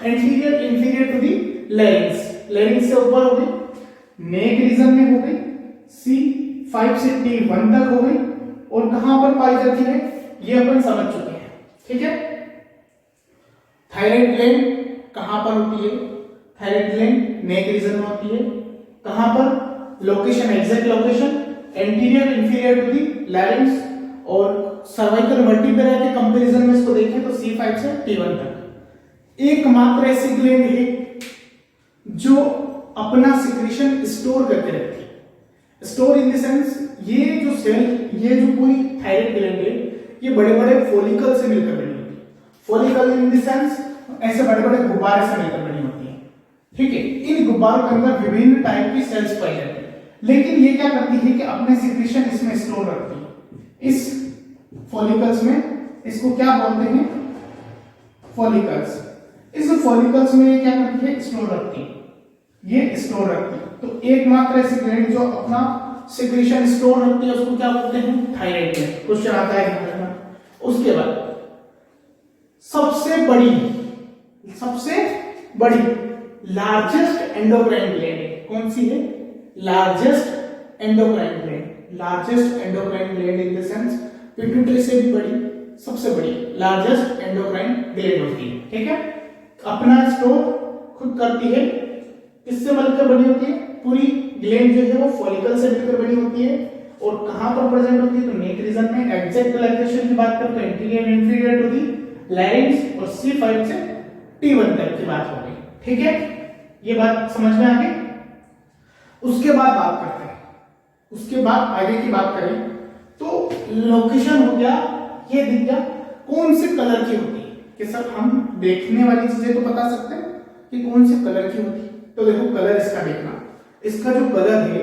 anterior inferior to the larynx, larynx से ऊपर हो गई, नेक रीजन में हो गई, C5 से T1 तक हो गई, और कहां पर पाई जाती है ये अपन समझ चुके हैं, ठीक है। थायराइड ग्लैंड कहां पर होती है? थायराइड ग्लैंड नेक रीजन में होती है। कहां पर? Location, exact location anterior inferior to the larynx, और सर्वाइकल वर्टिब्रा के कंपैरिजन में इसको देखें तो C5 से T1 तक। एकमात्र ऐसी ग्लैंड है जो अपना सिक्रीशन स्टोर करके रखती है। स्टोर इन द सेंस, ये जो सेल, ये जो पूरी थायराइड ग्लैंड है, ये बड़े बड़े फॉलिकल से मिलकर बनी होती है। फॉलिकल इन द सेंस ऐसे बड़े बड़े गुब्बारे से मिलकर बनी होती है, ठीक है। इन गुब्बारों के अंदर विभिन्न टाइप की सेल्स पाई जाती है, लेकिन ये क्या करती है कि अपने सिक्रीशन इसमें स्टोर रखती है, इस फॉलिकल्स में। इसको क्या बोलते हैं? फॉलिकल्स। इस फॉलिकल्स में ये क्या करती है? स्टोर रखती है, ये स्टोर रखती है। तो एकमात्र ऐसी ग्लैंड जो अपना सिक्रीशन स्टोर रखती है उसको क्या बोलते हैं? Thyroid gland. क्वेश्चन आता है ध्यान रखना। उसके बाद सबसे बड़ी लार्जेस्ट एंडोक्राइन ग्लैंड कौन सी है? Largest endocrine gland. Largest endocrine gland in the sense pituitary से भी बड़ी, सबसे बड़ी लार्जेस्ट एंडोक्राइन ग्लैंड होती है, ठीक है। अपना स्टोर खुद करती है। किससे मिलकर बनी होती है? पूरी ग्लैंड जो है वो फॉलिकल से मिलकर बनी होती है, और कहां पर प्रेजेंट होती है तो नेक रीजन में। एग्जैक्ट लोकेशन की बात करें तो anterior inferior to the larynx और C5 से T1 तक की बात हो गई। ठीक है, ये बात समझ में आ गई। उसके बाद बात करते हैं, उसके बाद आगे की बात करें तो लोकेशन हो गया, ये दिख गया कौन से कलर की होती है कि सर हम देखने वाली चीजें तो बता सकते हैं कि कौन से कलर की होती है। तो देखो कलर इसका देखना, इसका जो कलर है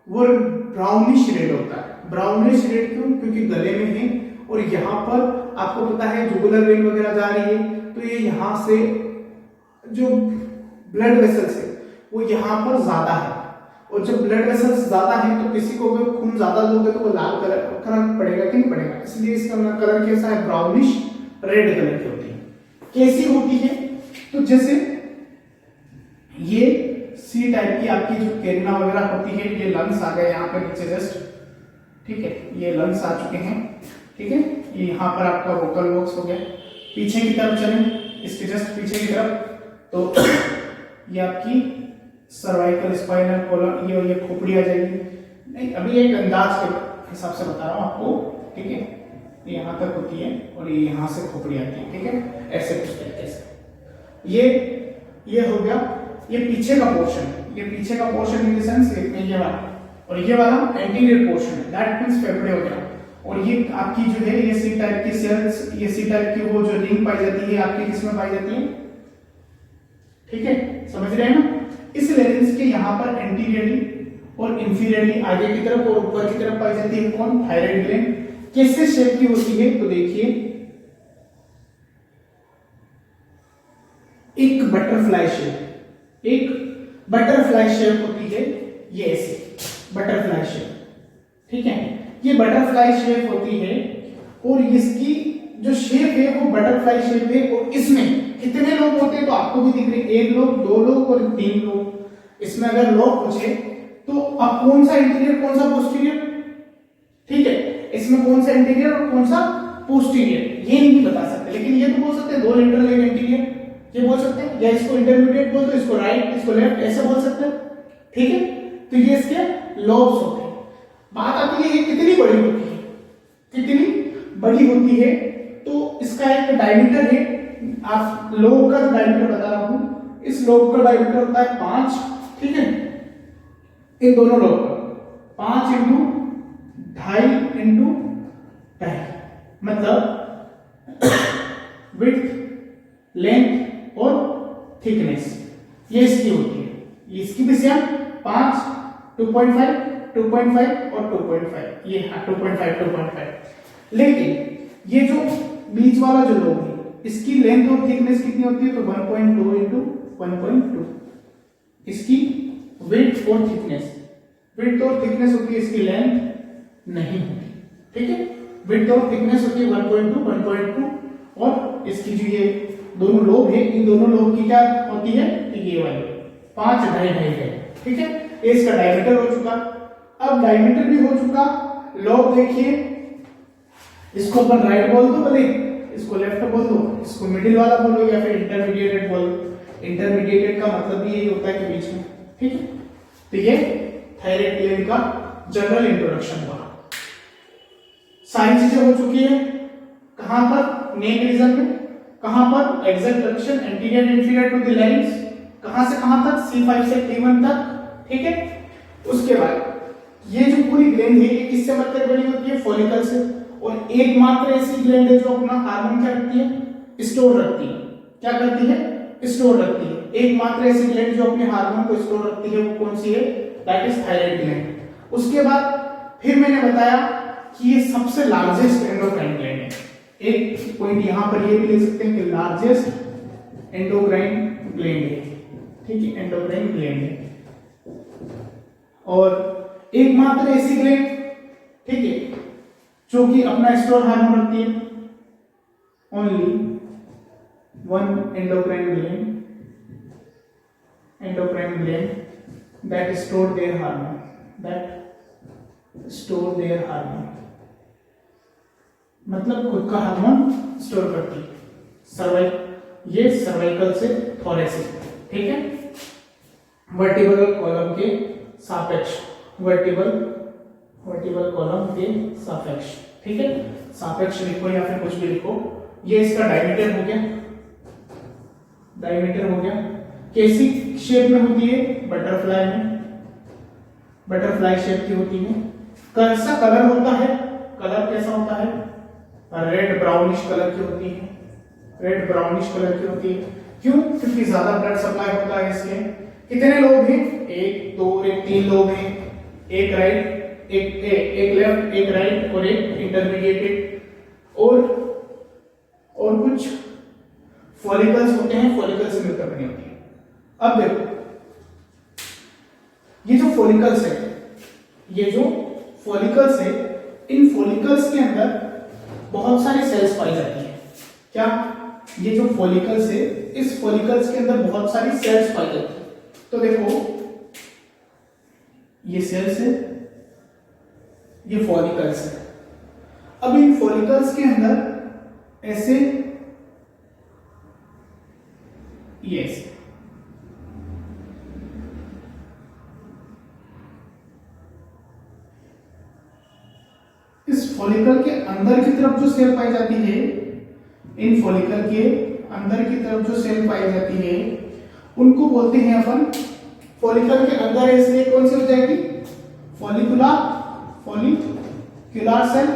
वो ब्राउनिश रेड होता है। ब्राउनिश रेड क्यों? क्योंकि गले में है और यहाँ पर आपको पता है जुगुलर वेन वगैरह जा रही है, तो ये यहाँ से जो ब्लड वेसल्स है वो यहाँ पर ज्यादा है, और जब ब्लड वेसल्स ज्यादा है तो किसी को अगर खून ज्यादा दोगे तो वो लाल कलर पड़ेगा कि नहीं पड़ेगा, इसलिए इसका कलर कैसा है, ब्राउनिश रेड कलर की होती है। कैसी होती है? तो जैसे ये सी टाइप की आपकी जो कैरिना वगैरह होती है, ये लंग्स आ गए यहाँ पे नीचे जस्ट, ठीक है, ये लंग्स आ चुके हैं, ठीक है, ये यहाँ पर आपका वोकल बॉक्स हो गया। पीछे की तरफ चलें, इसके जस्ट पीछे की तरफ, तो ये आपकी सर्वाइकल स्पाइनल कॉलम, ये खोपड़ी आ जाएगी। नहीं, अभी एक अंदाज के हिसाब से बता रहा हूँ आपको, ठीक है, ये यहाँ तक होती है और ये यहाँ से खोपड़ी आती है, ठीक है, ऐसे कुछ तरीके से। ये हो गया, ये पीछे का पोर्शन, ये पीछे का पोर्शन इन द सेंस ये वाला, और ये वाला एंटीरियर पोर्शन है, दैट मींस फेफड़े हो गया। और ये आपकी जो है ये सी टाइप की सेल्स, ये सी टाइप की वो जो रिंग पाई जाती है आपकी किसमें पाई जाती है, ठीक है, समझ रहे हैं ना। इस लेंस के यहाँ पर एंटीरियरली और इंफीरियरली आगे की तरफ और ऊपर की तरफ पाई जाती है कौन, थायराइड ग्लैंड। कैसे शेप की होती है तो देखिए, एक बटरफ्लाई शेप, एक बटरफ्लाई शेप होती है, ये ऐसी बटरफ्लाई शेप, ठीक है, ये बटरफ्लाई शेप होती है और इसकी जो शेप है वो बटरफ्लाई शेप है। और इसमें कितने लोग होते हैं तो आपको भी दिख रहे, एक लोग, दो लोग और तीन लोग। इसमें अगर लोग पूछे तो अब कौन सा इंटीरियर कौन सा पोस्टीरियर, ठीक है, इसमें कौन सा इंटीरियर और कौन सा पोस्टीरियर ये नहीं बता सकते, लेकिन ये तो बोल सकते हैं दो लेटरल एक इंटीरियर, ये बोल सकते हैं, या इसको इंटरमीडिएट बोल दो, इसको राइट इसको लेफ्ट ऐसे बोल सकते हैं, ठीक है। तो ये इसके लॉब्स होते हैं। बात आती है ये कितनी बड़ी होती है, कितनी बड़ी होती है, तो इसका एक डायमीटर है, आप लोब का डायमीटर बता रहा हूं, इस लोब का डायमीटर होता है 5, ठीक है, इन दोनों लोब का 5 इंटू 2.5 इंटू 2.5, मतलब विड्थ, लेंथ और थिकनेस, ये इसकी होती है। ये इसकी भी सेम 5, 2.5, 2.5 और 2.5, ये 2.5। लेकिन ये जो बीच वाला जो लोब है इसकी लेंथ और थिकनेस कितनी होती है तो 1.2 इंटू 1.2। इसकी विड्थ और थिकनेस, विड्थ और थिकनेस होती है, इसकी लेंथ नहीं होती, ठीक है। विड्थ और थिकनेस होती है 1.2, 1.2, और इसकी जो ये दोनों लोब है, इन दोनों लोब की क्या होती है तो ये वाली 5, 2.5 है, ठीक है। ये इसका डायमीटर हो चुका। अब डायमीटर भी हो चुका, लोब देखिए, इसको अपन राइट बोल दो भले, इसको लेफ्ट बोल दो, इसको मिडिल वाला बोलो या फिर इंटरमीडिएटेड बोलो। इंटरमीडिएटेड का मतलब भी यही होता है कि बीच में, ठीक है। तो ये थायराइड ग्लैंड का जनरल इंट्रोडक्शन हुआ। सारी चीजें हो चुकी है, कहां पर, नेक रीजन में, कहां पर, exact location anterior inferior to the larynx, कहां से कहां तक, C5 से T1 तक, ठीक है। उसके बाद ये जो पूरी ग्लैंड है ये किससे मिलकर बनी होती है, फॉलिकल से, और एकमात्र ऐसी ग्लैंड है जो अपना हार्मोन क्या रखती है, स्टोर रखती है। क्या करती है, स्टोर रखती है। एकमात्र ऐसी ग्लैंड जो अपने हार्मोन को स्टोर रखती है वो कौन सी है, दैट इज थायराइड ग्लैंड। उसके बाद फिर मैंने बताया कि ये सबसे लार्जेस्ट एंडोक्राइन ग्लैंड है। एक पॉइंट यहां पर ये भी ले सकते हैं कि लार्जेस्ट एंडोक्राइन ग्लैंड है, ठीक है, एंडोक्राइन ग्लैंड है। और एकमात्र ऐसी ग्लैंड, ठीक है, जो कि अपना स्टोर हार्मोन रखती है, only one endocrine gland that store their hormone, मतलब खुद का हार्मोन स्टोर करती है। ये सर्वाइकल से थोरेसिक, ठीक है, वर्टिब्रल कॉलम के सापेक्ष, वर्टिब्रल वर्टिकल कॉलम के सापेक्ष, ठीक है, सापेक्ष लिखो या फिर कुछ भी लिखो। ये इसका डायमीटर हो गया, डायमीटर हो गया। कैसी शेप में होती है? बटरफ्लाई में, बटरफ्लाई शेप की होती है। कैसा कलर होता है? कलर कैसा होता है? रेड ब्राउनिश कलर की होती है, रेड ब्राउनिश कलर की होती है। क्यों? क्योंकि ज्यादा ब्लड सप्लाई होता है इसलिए। कितने लोग हैं? 1 2 3 लोग हैं, एक राइट एक लेफ्ट एक राइट और एक इंटरमीडिएटेड। और कुछ फॉलिकल्स होते हैं, फॉलिकल से मिलकर बनी होती है। अब देखो ये जो फॉलिकल्स है, ये जो फॉलिकल्स है, इन फॉलिकल्स के अंदर बहुत सारी सेल्स पाई जाती है। क्या? ये जो फॉलिकल्स है, इस फॉलिकल्स के अंदर बहुत सारी सेल्स पाई जाती है। तो देखो ये सेल्स है, ये फॉलिकल्स है। अब इन फॉलिकल्स के अंदर ऐसे ये ऐसे इस फॉलिकल के अंदर की तरफ जो सेल पाई जाती है, इन फॉलिकल के अंदर की तरफ जो सेल पाई जाती है उनको बोलते हैं अपन, फॉलिकल के अंदर इसलिए कौन सी हो जाएगी? Follicular cell,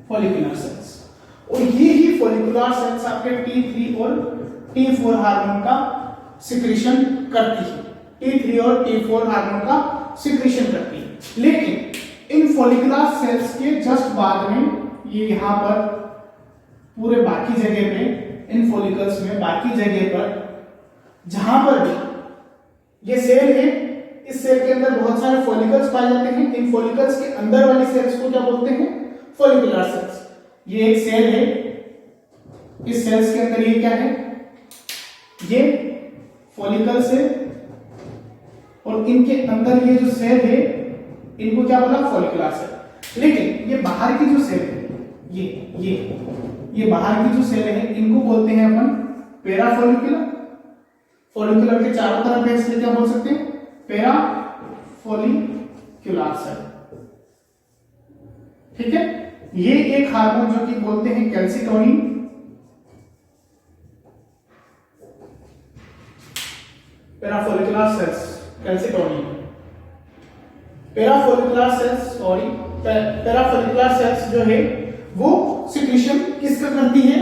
follicular cells. और ये ही फॉलिकुलर सेल्स आपके T3 और T4 हार्मोन का सिक्रीशन करती है, T3 और T4 हार्मोन का सिक्रीशन करती है। लेकिन इन फॉलिकुलर सेल्स के जस्ट बाद में ये यहां पर पूरे बाकी जगह पे, इन फॉलिकल्स में बाकी जगह पर जहां पर भी ये सेल है, इस सेल के अंदर बहुत सारे फॉलिकल्स पाए जाते हैं। इन फॉलिकल्स के अंदर वाली सेल्स को क्या बोलते हैं? Follicular cells. ये एक सेल है, इस सेल्स के अंदर ये क्या है? ये फॉलिकल्स है, और इनके अंदर ये जो सेल है इनको क्या बोला? Follicular cell. लेकिन ये बाहर की जो सेल है, ये बाहर की जो सेल है, इनको बोलते हैं अपन पैराफॉलिकुलर। फॉलिकुलर के चारों तरफ है इसलिए क्या बोल सकते हैं? पैराफॉलिकुलर सेल, ठीक है। ये एक हार्मोन जो कि बोलते हैं calcitonin, parafollicular cells, calcitonin. Parafollicular cells जो है वो सिक्रीशन किसका करती है?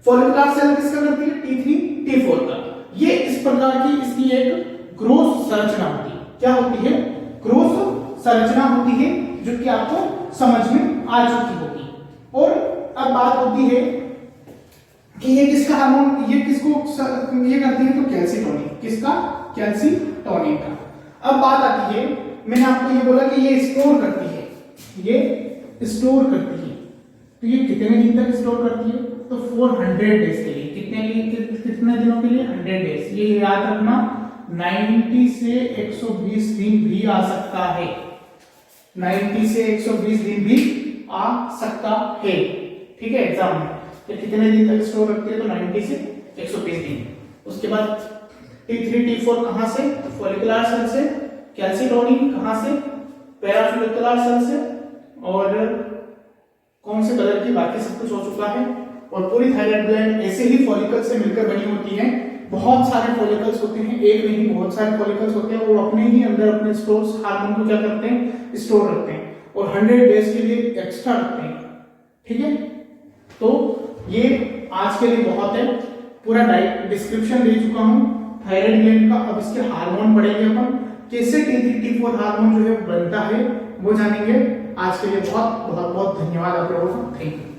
फॉलिकुलर सेल किसका करती है? T3 T4 का। ये इस प्रकार की इसकी एक ग्रोथ संरचना होती है। क्या होती है? ग्रोथ संरचना होती है, जो कि आपको समझ में आ चुकी होगी। और अब बात होती है कि ये किसका हार्मोन, ये किसको ये करती है? तो कैल्सिटोनिन। किसका? कैल्सिटोनिन का। अब बात आती है, मैंने आपको ये बोला कि ये स्टोर करती है, ये स्टोर करती है। तो ये कितने दिन तक स्टोर करती है? तो 400 डेज के लिए। कितने दिनों के लिए? 100 डेज। ये याद रखना, 90 से 120 दिन भी आ सकता है, 90 से 120 दिन भी आ सकता है, ठीक है। एग्जाम में तो कितने दिन तक स्टोर रखती है? तो 90 से 120 दिन। उसके बाद T3 T4 कहां से? फॉलिकुलर सेल से। कैल्सिटोनिन कहां से? पैराफॉलिकुलर सेल से। और कौन से कलर की? बाकी सब कुछ हो चुका है। और पूरी थायराइड ग्लैंड ऐसे ही फॉलिकल से मिलकर बनी होती है। बहुत सारे फॉलिकल्स होते हैं, एक नहीं बहुत सारे फॉलिकल्स होते हैं। वो अपने ही अंदर अपने स्टोर्स हार्मोन को क्या करते हैं? स्टोर रखते हैं, और 100 डेज के लिए एक्स्ट्रा रखते हैं, ठीक है। तो ये आज के लिए बहुत है, पूरा डिस्क्रिप्शन दे चुका हूं थायराइड ग्लैंड का। अब इसके हार्मोन पढ़ेंगे अपन, कैसे T3 T4 हार्मोन जो है बनता है वो जानेंगे। आज के लिए बहुत बहुत बहुत धन्यवाद आप लोगों का। Thank you.